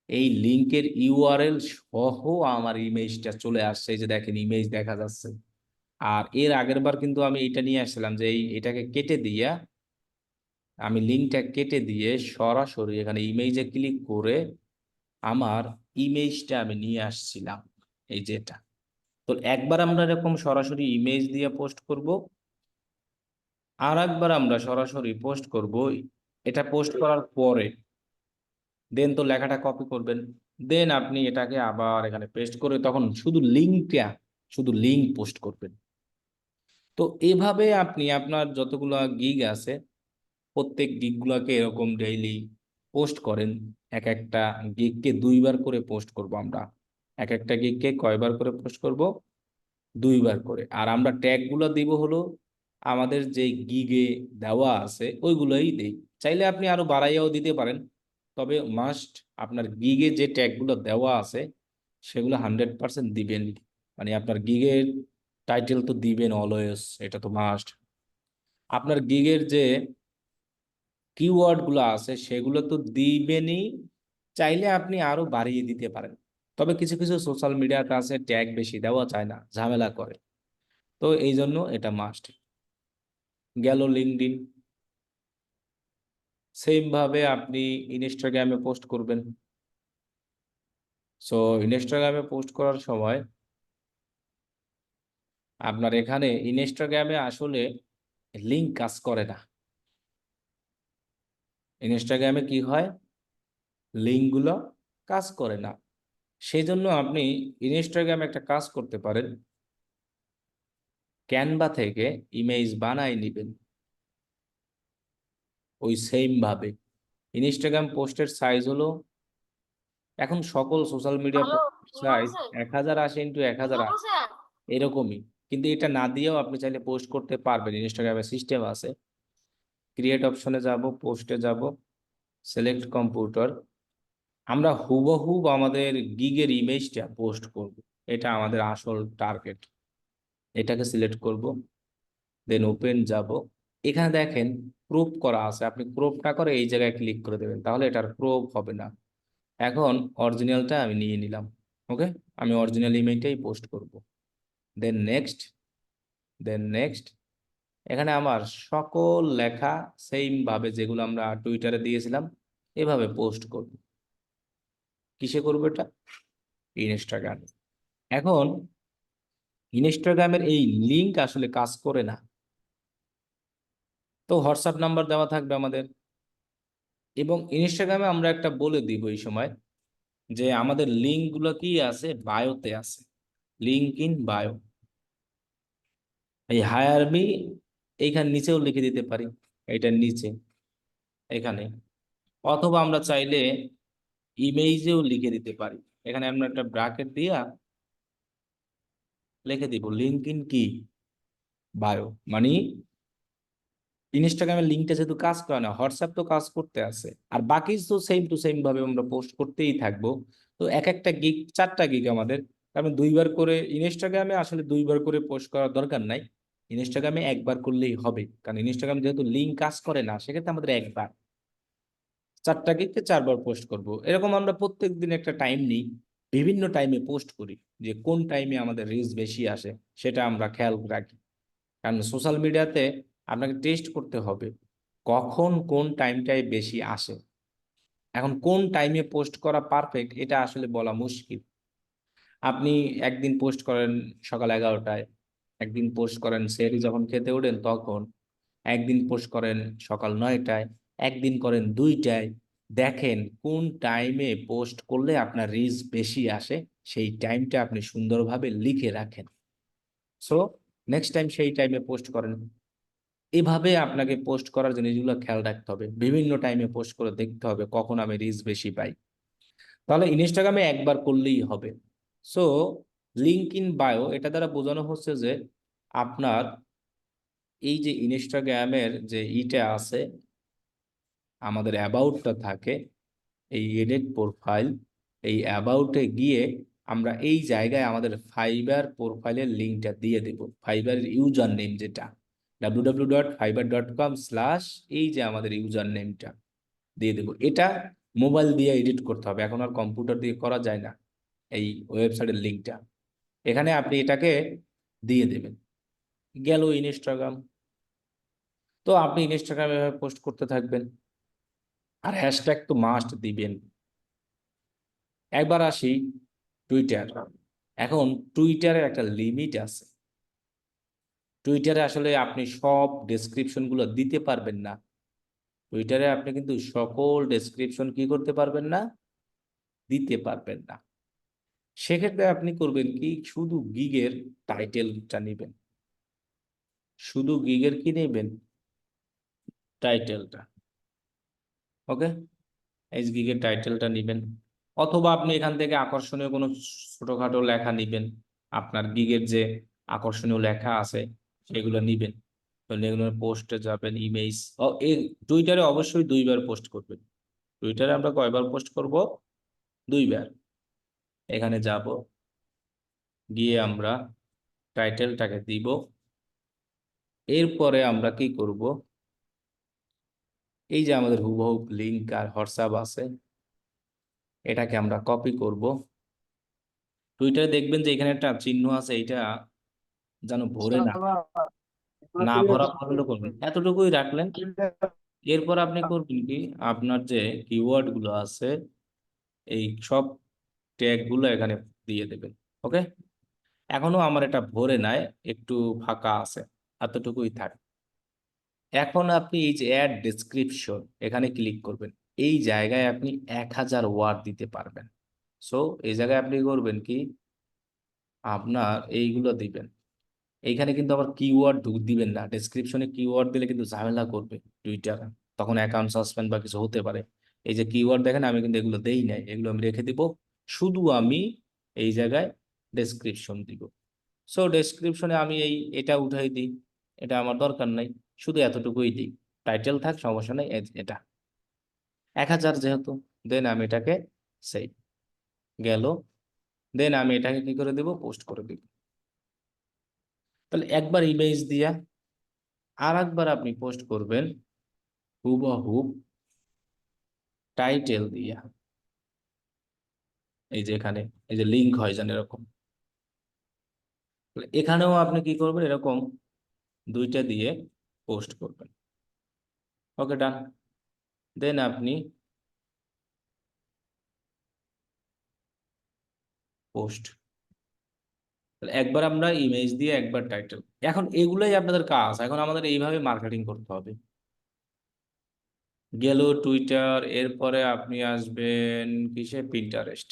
এই লিঙ্কের ইউআরএল সহ আমার ইমেজটা চলে আসছে। এই যে দেখেন, ইমেজ দেখা যাচ্ছে। আর এর আগের বার কিন্তু আমি এটা নিয়ে আসছিলাম যে এটাকে কেটে দিয়া, আমি লিঙ্কটা কেটে দিয়ে সরাসরি এখানে ইমেজে ক্লিক করে আমার ইমেজটা আমি নিয়ে আসছিলাম, এই যে এটা। তো একবার আমরা এরকম সরাসরি ইমেজ দিয়ে পোস্ট করব, আর একবার আমরা সরাসরি পোস্ট করব। এটা পোস্ট করার পরে দেন তো লেখাটা কপি করবেন, দেন আপনি এটাকে আবার এখানে পেস্ট করে তখন শুধু লিঙ্ক পোস্ট করবেন। তো এভাবে আপনি আপনার যতগুলো গিগ আছে প্রত্যেক গিগগুলোকে এরকম ডেইলি পোস্ট করেন। এক একটা গিগকে 2বার করে পোস্ট করব আমরা। এক একটা গিগকে কয়বার করে পোস্ট করব? 2বার করে। আর আমরা ট্যাগগুলো দিব হলো আমাদের যে গিগে দেওয়া আছে ওইগুলোই দেই। চাইলে আপনি আরো বাড়াইয়াও দিতে পারেন, তবে মাস্ট আপনার গিগে যে ট্যাগগুলো দেওয়া আছে সেগুলো 100% দিবেন। মানে আপনার গিগের টাইটেল তো দিবেন অলওয়েজ, এটা তো মাস্ট। আপনার গিগের যে কিওয়ার্ড গুলো আছে সেগুলো তো দিবেনই, চাইলে আপনি আরো বাড়িয়ে দিতে পারেন। তবে কিছু কিছু সোশ্যাল মিডিয়াতে আছে ট্যাগ বেশি দেওয়া চায় না, ঝামেলা করে। তো এই জন্য এটা মাস্ট। গেল লিঙ্কডইন, সেম ভাবে আপনি ইনস্টাগ্রামে পোস্ট করবেন। সো ইনস্টাগ্রামে পোস্ট করার সময় আপনার এখানে ইনস্টাগ্রামে আসলে লিঙ্ক কাজ করে না। ইনস্টাগ্রামে কি হয়, লিঙ্কগুলো কাজ করে না। সেই জন্য আপনি ইনস্টাগ্রামে একটা কাজ করতে পারেন, ক্যানভা থেকে ইমেজ বানাই নেবেন ওই সেম ভাবে। ইনস্টাগ্রাম পোস্টের সাইজ হলো, এখন সকল সোশ্যাল মিডিয়া সাইজ 1080x1080 এরকমই, কিন্তু এটা না দিয়েও আপনি চাইলে পোস্ট করতে পারবেন। ইনস্টাগ্রামের সিস্টেম আছে। ক্রিয়েট অপশনে যাব, পোস্টে যাব, সিলেক্ট কম্পিউটার। আমরা হুবহুব আমাদের গিগের ইমেজটা পোস্ট করব, এটা আমাদের আসল টার্গেট। এটাকে সিলেক্ট করব, দেন ওপেন যাব। এখানে দেখেন ক্রপ করা আছে, আপনি ক্রপ না করে এই জায়গায় ক্লিক করে দেবেন, তাহলে এটার ক্রপ হবে না। এখন অরিজিনালটা আমি নিয়ে নিলাম। ওকে, আমি অরিজিনাল ইমেজটাই পোস্ট করব। Then next, then next. এখানে আমার সকল লেখা সেম ভাবে যেগুলো আমরা টুইটারে দিয়েছিলাম এভাবে পোস্ট করব। কিসে করবো এটা? ইনস্টাগ্রামে। এখন ইনস্টাগ্রামের এই লিঙ্ক আসলে কাজ করে না, তো হোয়াটসঅ্যাপ নাম্বার দেওয়া থাকবে আমাদের। এবং ইনস্টাগ্রামে আমরা একটা বলে দিব এই সময় যে আমাদের লিঙ্কগুলো কি আছে, বায়োতে আছে, লিঙ্ক ইন বায়ো। এই হায়ার মি এইখানে নিচেও লিখে দিতে পারি, এইটার নিচে এখানে। অথবা আমরা চাইলে ইমেজেও লিখে দিতে পারি, এখানে আমরা একটা ব্র্যাকেট দিয়া লিখে দিব লিঙ্ক ইন কি বায়ো। মানে ইনস্টাগ্রামের লিঙ্কটা যেহেতু কাজ করে না, হোয়াটসঅ্যাপ তো কাজ করতে আছে, আর বাকি তো সেম টু সেম ভাবে আমরা পোস্ট করতেই থাকবো। তো এক একটা গিগ 4টা গিগ আমাদের, আমি দুইবার করে ইনস্টাগ্রামে আসলে দুইবার করে পোস্ট করার দরকার নাই, ইনস্টাগ্রামে একবার করলেই হবে, কারণ ইনস্টাগ্রাম যেহেতু লিঙ্ক কাজ করে না, সেক্ষেত্রে আমাদের একবার 4টা গিগকে 4বার পোস্ট করব। এরকম আমরা প্রত্যেক দিন একটা টাইম নিই, বিভিন্ন টাইমে পোস্ট করি, যে কোন টাইমে আমাদের রিচ বেশি আসে সেটা আমরা খেয়াল রাখি। কারণ সোশ্যাল মিডিয়াতে আপনাকে টেস্ট করতে হবে কখন কোন টাইমটায় বেশি আসে। এখন কোন টাইমে পোস্ট করা পারফেক্ট এটা আসলে বলা মুশকিল। আপনি একদিন পোস্ট করেন সকাল 11টায়, একদিন পোস্ট করেন সেহরি যখন খেতে ওঠেন তখন, একদিন পোস্ট করেন সকাল 9টায়, একদিন করেন 2টায়। দেখেন কোন টাইমে পোস্ট করলে আপনার রিচ বেশি আসে, সেই টাইমটা আপনি সুন্দরভাবে লিখে রাখেন। সো নেক্সট টাইম সেই টাইমে পোস্ট করেন। এভাবে আপনাকে পোস্ট করার জিনিসগুলো খেয়াল রাখতে হবে, বিভিন্ন টাইমে পোস্ট করে দেখতে হবে কখন আমি রিচ বেশি পাই। তাহলে ইনস্টাগ্রামে একবার করলেই হবে। সো লিঙ্ক ইন বায়ো এটা দ্বারা বোঝানো হচ্ছে যে আপনার এই যে ইনস্টাগ্রামের যে ইটা আছে, আমাদের অ্যাবাউটটা থাকে, এই এডিট প্রোফাইল, এই অ্যাবাউটে গিয়ে আমরা এই জায়গায় আমাদের ফাইবার প্রোফাইলের লিঙ্কটা দিয়ে দেব, ফাইবারের ইউজার নেম যেটা www.fiverr.com/ এই যে আমাদের ইউজার নেমটা দিয়ে দেব। এটা মোবাইল দিয়ে এডিট করতে হবে, এখন আর কম্পিউটার দিয়ে করা যায় না। এই ওয়েবসাইটের লিঙ্কটা এখানে আপনি এটাকে দিয়ে দেবেন। গেল ইনস্টাগ্রাম। তো আপনি ইনস্টাগ্রামে পোস্ট করতে থাকবেন, আর হ্যাশট্যাগ তো মাস্ট দিবেন। একবার আসি টুইটার। এখন টুইটারের একটা লিমিট আছে, টুইটারে আসলে আপনি সব ডেসক্রিপশন গুলো দিতে পারবেন না। টুইটারে আপনি কিন্তু সকল ডেসক্রিপশন কি করতে পারবেন না, দিতে পারবেন না। সেক্ষেত্রে আপনি করবেন কি, শুধু গিগের টাইটেলটা নেবেন, শুধু গিগের কি নেবেন, টাইটেলটা। ওকে, এই গিগের টাইটেলটা নেবেন, অথবা আপনি এখান থেকে আকর্ষণীয় কোনো ছোটখাটো লেখা নেবেন, আপনার গিগের যে আকর্ষণীয় লেখা আছে সেগুলো নেবেন। তো এগুলোর পোস্টে যাবেন, ইমেজ। এই টুইটারে অবশ্যই 2বার পোস্ট করবেন। টুইটারে আমরা কয়বার পোস্ট করব, 2বার। এখানে যাব, গিয়ে আমরা টাইটেলটাকে দিব। এরপরে আমরা কি করব, এই যে আমাদের হুবহু লিঙ্ক আর হোয়াটসঅ্যাপ আছে, এটাকে আমরা কপি করব। টুইটারে দেখবেন যে এখানে একটা চিহ্ন আছে, এইটা যেন ভরে না, না ভরা পর্যন্ত করবেন, এতটুকুই রাখলেন। এরপর আপনি করবেন কি, আপনার যে কিওয়ার্ড গুলো আছে এই সব ট্যাগ গুলো এখানে দিয়ে দেবেন। ওকে, এখনো আমার এটা ভরে নাই, একটু ফাঁকা আছে, এতটুকুই থাক। এখন আপনি এই যে অ্যাড ডেসক্রিপশন এখানে ক্লিক করবেন, এই জায়গায় আপনি 1000 ওয়ার্ড দিতে পারবেন। সো এই জায়গায় আপনি করবেন কি, আপনার এইগুলো দিবেন। এইখানে কিন্তু আবার কিওয়ার্ড দিবেন না, ডেসক্রিপশনে কিওয়ার্ড দিলে কিন্তু ঝামেলা করবে টুইটার, তখন অ্যাকাউন্ট সাসপেন্ড বা কিছু হতে পারে। এই যে কিওয়ার্ড দেখেন, আমি কিন্তু এগুলো দেই নাই, এগুলো আমি রেখে দিব, শুধু আমি এই জায়গায় ডেসক্রিপশন দিব। সো ডেসক্রিপশনে আমি এটা উঠাই দিই, এটা আমার দরকার নাই, শুধু এতটুকুই দিই, টাইটেল থাক সমস্যা নেই। এটা 1000 যেহেতু, দেন আমি এটাকে সেভ, গেল। দেন আমি এটাকে কি করে দেব, পোস্ট করে দিব। তাহলে একবার ইমেজ দিয়া আর একবার আপনি পোস্ট করবেন হুবহুব টাইটেল দিয়া, এই যে এখানে এই যে লিঙ্ক হয় যেন এরকম, এখানেও আপনি কি করবেন, এরকম 2টা দিয়ে পোস্ট করবেন। ওকে, ডান। দেন আপনি পোস্ট, একবার আমরা ইমেজ দিয়ে, একবার টাইটেল। এখন এগুলাই আপনাদের কাজ, এখন আমাদের এইভাবে মার্কেটিং করতে হবে। গেল টুইটার, এরপরে আপনি আসবেন কিসে, পিন্টারেস্ট।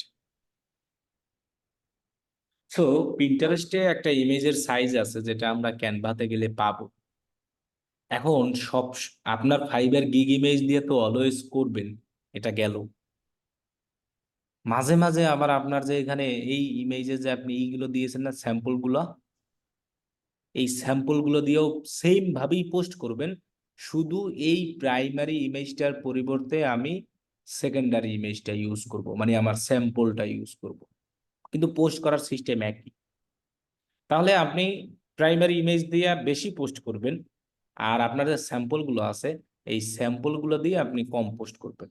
তো পিন্টারেস্টে একটা ইমেজের সাইজ আছে যেটা আমরা ক্যানভাতে গেলে পাবো। এখন আপনার ফাইবার গিগ ইমেজ দিয়ে তো অলওয়েজ করবেন, এটা গেল। মাঝে মাঝে আবার আপনার যে এখানে এই ইমেজে যে আপনি এইগুলো দিয়েছেন না, স্যাম্পল গুলো, এই স্যাম্পল গুলো দিয়েও সেম ভাবেই পোস্ট করবেন, শুধু এই প্রাইমারি ইমেজটার পরিবর্তে আমি সেকেন্ডারি ইমেজটা ইউজ করব, মানে আমার স্যাম্পলটা ইউজ করব। কিন্তু পোস্ট করার সিস্টেম একই। তাহলে আপনি প্রাইমারি ইমেজ দিয়ে বেশি পোস্ট করবেন, আর আপনার যে স্যাম্পলগুলো আছে এই স্যাম্পলগুলো দিয়ে আপনি কম পোস্ট করবেন।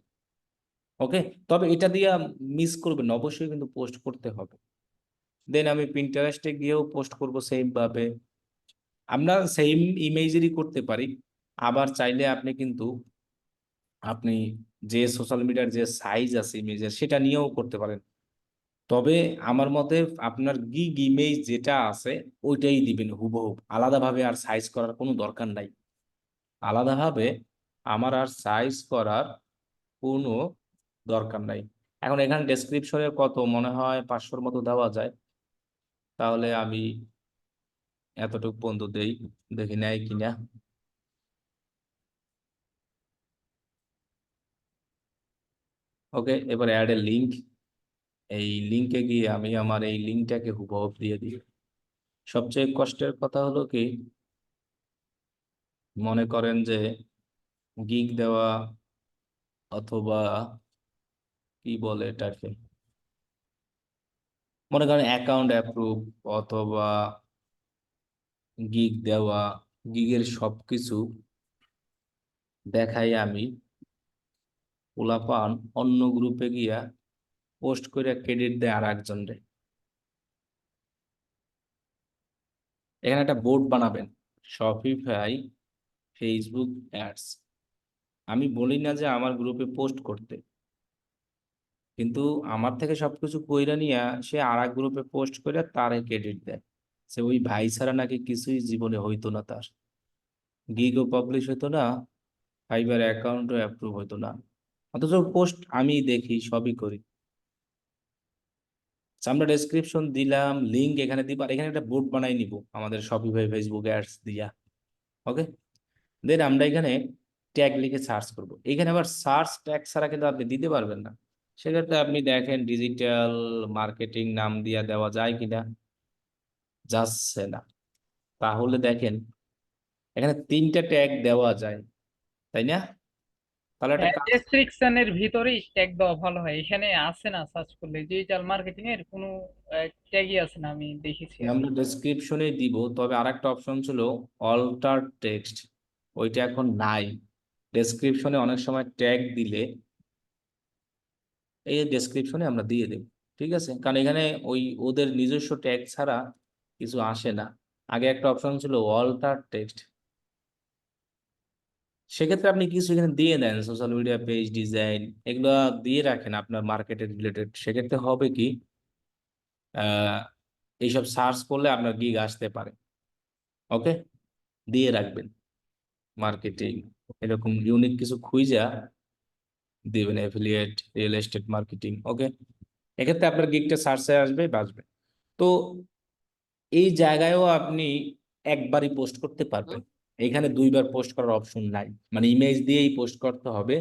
ওকে, তবে এটা দিয়ে মিস করবেন না, অবশ্যই কিন্তু পোস্ট করতে হবে। দেন আমি পিন্টারেস্টে গিয়েও পোস্ট করব সেম ভাবে। আমরা সেম ইমেজেরই করতে পারি, আবার চাইলে আপনি কিন্তু আপনি যে সোশ্যাল মিডিয়ার যে সাইজ আছে ইমেজের সেটা নিয়েও করতে পারেন। তবে আমার মতে আপনার গিগ ইমেজ যেটা আছে ওইটাই দিবেন হুবহু, আলাদাভাবে আর সাইজ করার কোনো দরকার নাই। আলাদাভাবে আমার আর সাইজ করার কোনো দরকার নাই। এখন এখানে ডেসক্রিপশনে কত মনে হয় 500-র মতো দেওয়া যায়, তাহলে আমি এতটুকু পর্যন্ত দেই, দেখি নেয় কিনা। ওকে, এবার অ্যাড এ লিঙ্ক। এই লিঙ্কে গিয়ে আমি আমার এই লিঙ্কটাকে হুবহু দিয়ে দিই। সবচেয়ে কষ্টের কথা হলো কি, মনে করেন যে গিগ দেওয়া অথবা কি বলে এটাকে, মনে করেন অ্যাকাউন্ট অ্যাপ্রুভ অথবা গিগ দেওয়া, গিগের সবকিছু দেখাই আমি পোলাপান অন্য গ্রুপে গিয়া পোস্ট করে ক্রেডিট দেয় আর একজনরে। এখানে একটা বোর্ড বানাবেন, শপিফাই ফেসবুক অ্যাডস। আমি বলি না যে আমার গ্রুপে পোস্ট করতে, কিন্তু আমার থেকে সবকিছু কইরা নিয়া সে আর এক গ্রুপে পোস্ট করে তারে ক্রেডিট দেয়। সে ওই ভাই ছাড়া নাকি কিছুই জীবনে হইতো না তার, গিগও পাবলিশ হইতো না, ফাইবার অ্যাকাউন্টও অ্যাপ্রুভ হইতো না, অথচ পোস্ট আমি দেখি সবই করি। So, আমরা ডেসক্রিপশন দিলাম, লিংক এখানে দিব, আর এখানে একটা বোর্ড বানাই নিব আমাদের শপিফাই ফেসবুক অ্যাডস দিয়া। ওকে, দেন আমরা এখানে ট্যাগ লিখে সার্চ করব। এখানে আবার সার্চ ট্যাগ ছাড়া কিন্তু আপনি দিতে পারবেন না। সেক্ষেত্রে আপনি দেখেন ডিজিটাল মার্কেটিং নাম দিয়া দেওয়া যায় কিনা, যাচ্ছে না। তাহলে দেখেন এখানে 3টা ট্যাগ দেওয়া যায়, তাই না? তাহলে একটা কাজ, ডেসক্রিপশনের ভিতরেই ট্যাগ দেওয়া ভালো হয়, এখানে আছে না সার্চ করলে ডিজিটাল মার্কেটিং এর কোনো ট্যাগই আছে না, আমি দেখেছি আর কি। আমরা ডেসক্রিপশনে দিব, তবে আরেকটা অপশন ছিল অল্টার টেক্সট, ওইটা এখন নাই। ডেসক্রিপশনে অনেক সময় ট্যাগ দিলে এই ডেসক্রিপশনে আমরা দিয়ে দেব, ঠিক আছে? কারণ এখানে ওই ওদের নিজস্ব ট্যাগ ছাড়া কিছু আসে না। আগে একটা অপশন ছিল অল্টার টেক্সট, সেক্ষেত্রে আপনি কিছু এখানে দিয়ে দেন, সোশ্যাল মিডিয়া পেজ ডিজাইন এগুলো দিয়ে রাখেন আপনার মার্কেটের রিলেটেড। সেক্ষেত্রে হবে কি, আহ এইসব সার্চ করলে আপনার গিগ আসতে পারে। ওকে, দিয়ে রাখবেন মার্কেটিং এরকম ইউনিক কিছু খুঁজা দিবেন, অ্যাফিলিয়েট রিয়েল এস্টেট মার্কেটিং। ওকে, এক্ষেত্রে আপনার গিগটা সার্চে আসবে, বাঁচবে। তো এই জায়গায়ও আপনি একবারই পোস্ট করতে পারবেন, এখানে 2বার পোস্ট করার অপশন নাই, মানে ইমেজ দিয়েই পোস্ট করতে হবে।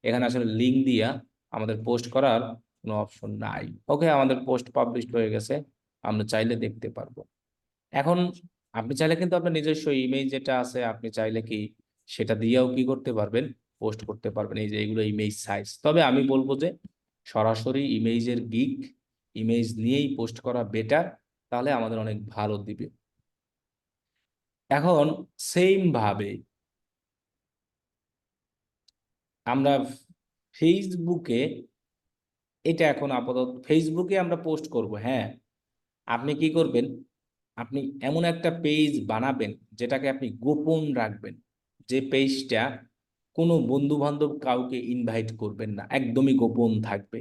এখানে আসলে লিঙ্ক দিয়া আমাদের পোস্ট করার কোনো অপশন নাই। ওকে, আমাদের পোস্ট পাবলিশ হয়ে গেছে, আমরা চাইলে দেখতে পারবো। এখন আপনি চাইলে কিন্তু আপনার নিজস্ব ইমেজ যেটা আছে আপনি চাইলে কি সেটা দিয়েও কি করতে পারবেন, পোস্ট করতে পারবেন। এই যে এগুলো ইমেজ সাইজ, তবে আমি বলবো যে সরাসরি ইমেজের গিগ ইমেজ নিয়েই পোস্ট করা বেটার, তাহলে আমাদের অনেক ভালো দিবে। এখন সেম ভাবে আমরা ফেসবুকে, এটা এখন আপাতত ফেসবুকে আমরা পোস্ট করব। হ্যাঁ, আপনি কি করবেন, আপনি এমন একটা পেজ বানাবেন যেটাকে আপনি গোপন রাখবেন, যে পেজটা কোনো বন্ধু বান্ধব কাউকে ইনভাইট করবেন না, একদমই গোপন থাকবে।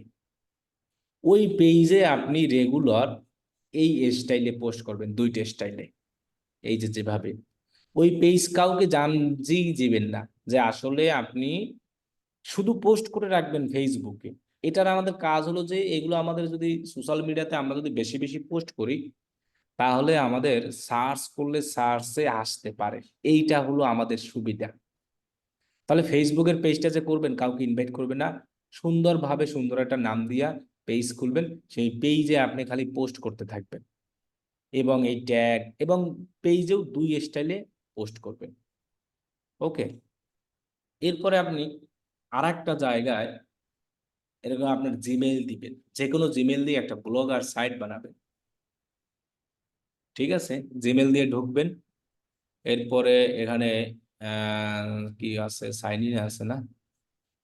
ওই পেজে আপনি রেগুলার এই স্টাইলে পোস্ট করবেন, 2টা স্টাইলে। এই যে যেভাবে ওই পেজ কাউকে জানতেই দিবেন না, যে আসলে আপনি শুধু পোস্ট করে রাখবেন ফেসবুকে। এটার আমাদের কাজ হলো যে এগুলো আমাদের যদি সোশ্যাল মিডিয়াতে আমরা যদি বেশি বেশি পোস্ট করি, তাহলে আমাদের সার্চ করলে সার্চে আসতে পারে, এইটা হলো আমাদের সুবিধা। তাহলে ফেসবুকের পেজটা যে করবেন, কাউকে ইনভাইট করবেন না, সুন্দরভাবে সুন্দর একটা নাম দিয়া পেজ খুলবেন, সেই পেজে আপনি খালি পোস্ট করতে থাকবেন, এবং এই ট্যাগ এবং পেজেও 2 স্টাইলে পোস্ট করবেন। ওকে, এরপরে আপনি আরেকটা জায়গায় এরকম আপনার জিমেইল দিবেন, যে কোনো জিমেইল দিয়ে একটা ব্লগ আর সাইট বানাবেন। ঠিক আছে, জিমেইল দিয়ে ঢুকবেন। এরপরে এখানে কি আছে, সাইন ইন আছে না?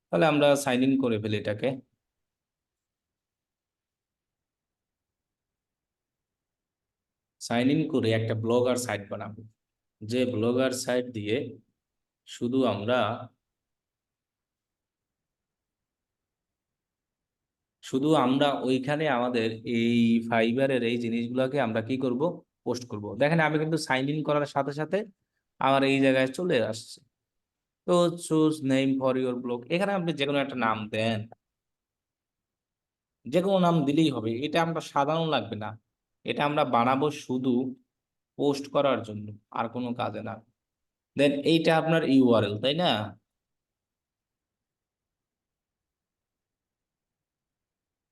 তাহলে আমরা সাইন ইন করে ফেলি এটাকে। সাইন ইন করে একটা ব্লগার সাইট বানাবো, যে ব্লগার সাইট দিয়ে শুধু আমরা ওইখানে আমাদের এই ফাইবারের এই জিনিসগুলোকে আমরা কি করব, পোস্ট করব। দেখেন আমি কিন্তু সাইন ইন করার সাথে সাথে আমার এই জায়গায় চলে আসছে। তো choose name for your blog, এখানে আপনি যে কোনো একটা নাম দেন, যে কোনো নাম দিলেই হবে। এটা আমরা সাধারণ লাগবে না, এটা আমরা বানাবো শুধু পোস্ট করার জন্য, আর কোনো কাজে না। দেন এইটা আপনার ইউআরএল, তাই না?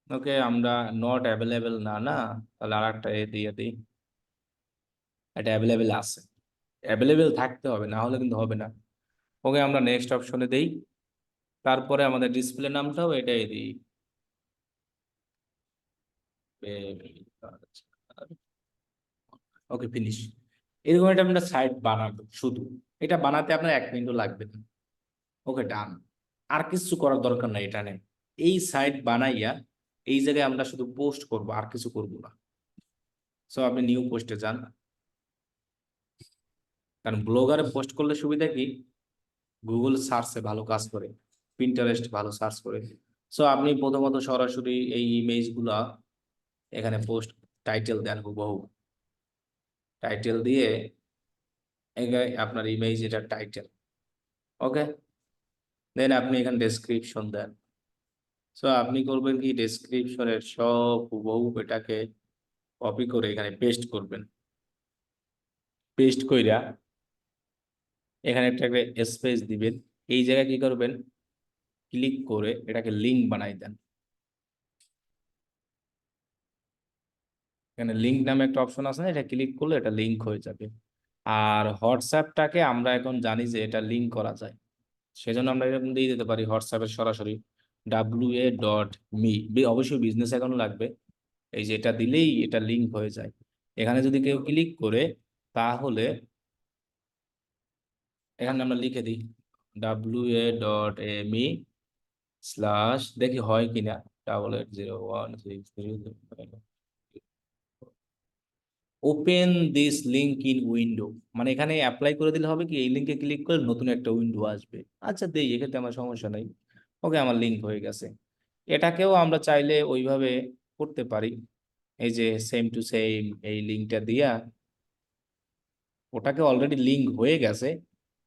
ওকে, আমরা নট অ্যাভেলেবেল না, না, তাহলে আর একটা এ দিয়ে দিই। এটা অ্যাভেলেবেল আছে, অ্যাভেলেবেল থাকতে হবে, না হলে কিন্তু হবে না। ওকে, আমরা নেক্সট অপশনে দেই। তারপরে আমাদের ডিসপ্লে নামটাও এটাই দিই। ওকে, ফিনিশ। এরকম একটা আমরা সাইট বানাবো শুধু, এটা বানাতে আপনার 1 মিনিটও লাগবে না। ওকে, ডান। আর কিছু করার দরকার নাই, এটা নেই। এই সাইট বানাইয়া এই জায়গায় আমরা শুধু পোস্ট করব, আর কিছু করব না। সো আপনি নিউ পোস্টে যান, কারণ ব্লগারে পোস্ট করলে সুবিধা কি, গুগল সার্চে ভালো কাজ করে, পিন্টারেস্ট ভালো সার্চ করে। সো আপনি প্রথমত সরাসরি এই ইমেজ গুলা এখানে পোস্ট, টাইটেল দেন হুবহু, টাইটেল দিয়ে আপনার ইমেজ এটা টাইটেল। ওকে, দেন আপনি এখানে ডেসক্রিপশন দেন। সো আপনি করবেন কি, ডেসক্রিপশনের সব হুবহু এটাকে কপি করে এখানে পেস্ট করবেন। পেস্ট কইরা এখানে একটা স্পেস দিবেন। এই জায়গায় কি করবেন, ক্লিক করে এটাকে লিঙ্ক বানাই দেন। এখানে লিঙ্ক নামে একটা অপশন আছে না, এটা ক্লিক করলে এটা লিঙ্ক হয়ে যাবে। আর হোয়াটসঅ্যাপটাকে আমরা এখন জানি যে এটা লিঙ্ক করা যায়, সেজন্য আমরা এরকম দিয়ে দিতে পারি হোয়াটসঅ্যাপের সরাসরি wa.me, অবশ্যই বিজনেস অ্যাকাউন্ট লাগবে। এই যে এটা দিলেই এটা লিঙ্ক হয়ে যায়। এখানে যদি কেউ ক্লিক করে, তাহলে এখানে আমরা লিখে দিই wa.me স্ল্যাশ, দেখি হয় কিনা, 880163। Open this link in window, মানে এখানে অ্যাপ্লাই করে দিলে হবে কি, এই লিঙ্কে ক্লিক করলে নতুন একটা উইন্ডো আসবে। আচ্ছা দেই, এক্ষেত্রে আমার সমস্যা নাই। ওকে, আমার লিঙ্ক হয়ে গেছে। এটাকেও আমরা চাইলে ওইভাবে করতে পারি, এই যে সেম টু সেম এই লিঙ্কটা দিয়া, ওটাকে অলরেডি লিঙ্ক হয়ে গেছে।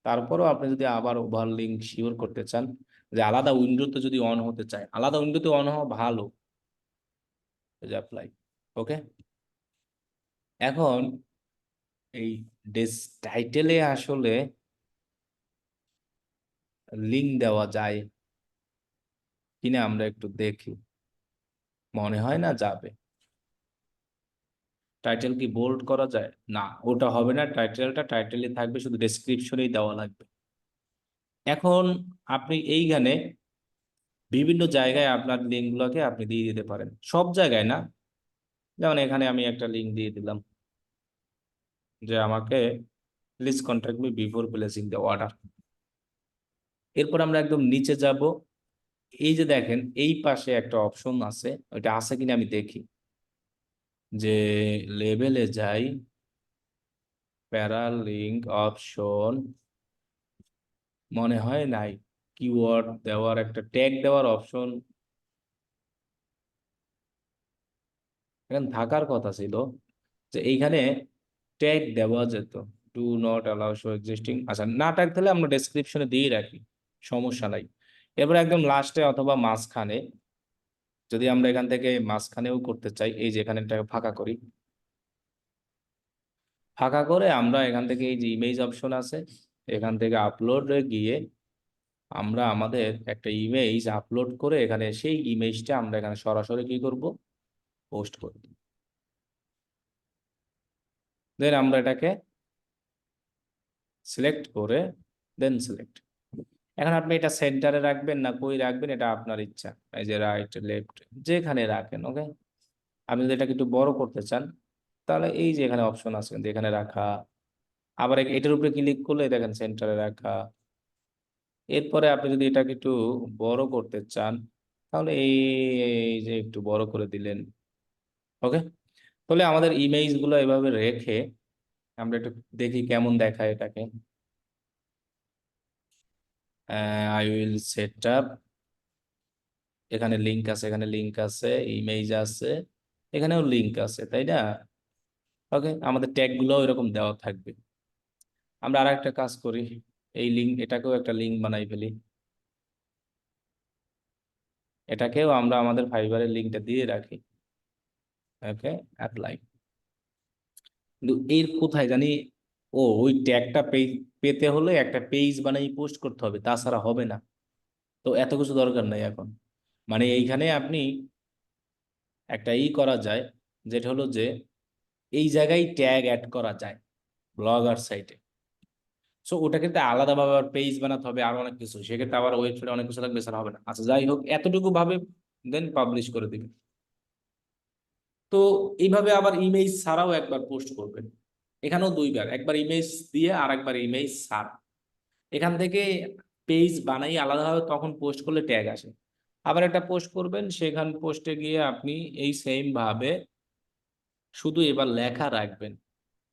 তারপরেও আপনি যদি আবার ওভার লিঙ্ক শিওর করতে চান, যে আলাদা উইন্ডোতে যদি অন হতে চায়, আলাদা উইন্ডোতে অন হওয়া ভালো, এই যে অ্যাপ্লাই। ওকে, এখন এই টাইটেলে আসলে লিঙ্ক দেওয়া যায় কিনা আমরা একটু দেখি। মনে হয় না যাবে। টাইটেল কি বোল্ড করা যায়? না, ওটা হবে না। টাইটেলই থাকবে, শুধু ডেসক্রিপশনেই দেওয়া লাগবে। এখন আপনি এইখানে বিভিন্ন জায়গায় আপনার লিঙ্কগুলোকে আপনি দিয়ে দিতে পারেন, সব জায়গায় না। যেমন এখানে আমি একটা লিঙ্ক দিয়ে দিলাম, যে আমাকে please contact me before placing the order. এরপর আমরা একদম নিচে যাব। এই যে দেখেন এই পাশে একটা অপশন আছে, ওইটা আছে কিনা আমি দেখি, যে লেভেলে যাই, প্যারা লিঙ্ক অপশন, মনে হয় নাই। কিওয়ার্ড দেওয়ার একটা ট্যাগ দেওয়ার অপশন এখানে থাকার কথা ছিল, যে এইখানে ট্যাগ দেওয়া যেত। Do not allow show existing, আচ্ছা না ট্যাগ তাহলে আমরা ডেসক্রিপশনে দিয়ে রাখি, সমস্যা নাই। এবার একদম লাস্টে অথবা মাঝখানে, যদি আমরা এখান থেকে মাঝখানেও করতে চাই, এই যে এখানে একটা ফাঁকা করি, ফাঁকা করে আমরা এখান থেকে এই যে ইমেজ অপশন আছে, এখান থেকে আপলোডে গিয়ে আমরা আমাদের একটা ইমেজ আপলোড করে এখানে সেই ইমেজটা আমরা এখানে সরাসরি কি করব, পোস্ট করব। দেন আমরা এটাকে সিলেক্ট করে, দেন সিলেক্ট, এখন আপনি এটা সেন্টারে রাখবেন না কই রাখবেন এটা আপনার ইচ্ছা, এই যে রাইট লেফট যেখানে রাখেন। ওকে, আপনি যদি এটাকে একটু বড় করতে চান তাহলে এই যে এখানে অপশন আছে কিন্তু এখানে রাখা, আবার এটার উপরে ক্লিক করলে দেখেন সেন্টারে রাখা। এরপরে আপনি যদি এটাকে একটু বড় করতে চান তাহলে এই যে একটু বড় করে দিলেন। ওকে, তাহলে আমাদের ইমেজ গুলো এভাবে রেখে আমরা একটু দেখি কেমন দেখায় এটাকে। আই উইল সেট আপ, এখানে লিংক আছে, এখানে লিংক আছে, ইমেজ আছে, এখানেও লিংক আছে, তাই না? ওকে, আমাদের ট্যাগ গুলো এরকম দেওয়া থাকবে। আমরা আর একটা কাজ করি, এই লিংক এটাকেও একটা লিংক বানাই ফেলি, এটাকেও আমরা আমাদের ফাইবারের লিংকটা দিয়ে রাখি। ওকে, অ্যাপ্লাই। কিন্তু এর কোথায় জানি, ওই ট্যাগটা পেতে হলে একটা পেজ বানাই পোস্ট করতে হবে, তাছাড়া হবে না। তো এত কিছু দরকার নাই এখন, মানে এইখানে আপনি একটা করা যায়, যেটা হলো যে এই জায়গায় ট্যাগ অ্যাড করা যায় ব্লগার সাইটে। সো ওটা কিন্তু আলাদাভাবে আবার পেজ বানাতে হবে আর অনেক কিছু, সেক্ষেত্রে আবার ওয়েবসাইটে অনেক কিছু লাগবে, স্যার হবে না। আচ্ছা যাই হোক, এতটুকু ভাবে দেন পাবলিশ করে দিবেন। তো এইভাবে আবার ইমেজ ছাড়াও একবার পোস্ট করবেন, এখানেও দুইবার, একবার ইমেজ দিয়ে আর একবার ইমেজ ছাড়া। এখান থেকে পেজ বানাই আলাদাভাবে তখন পোস্ট করলে ট্যাগ আসে। আবার একটা পোস্ট করবেন, সেখান পোস্টে গিয়ে আপনি এই সেম ভাবে শুধু এবার লেখা রাখবেন।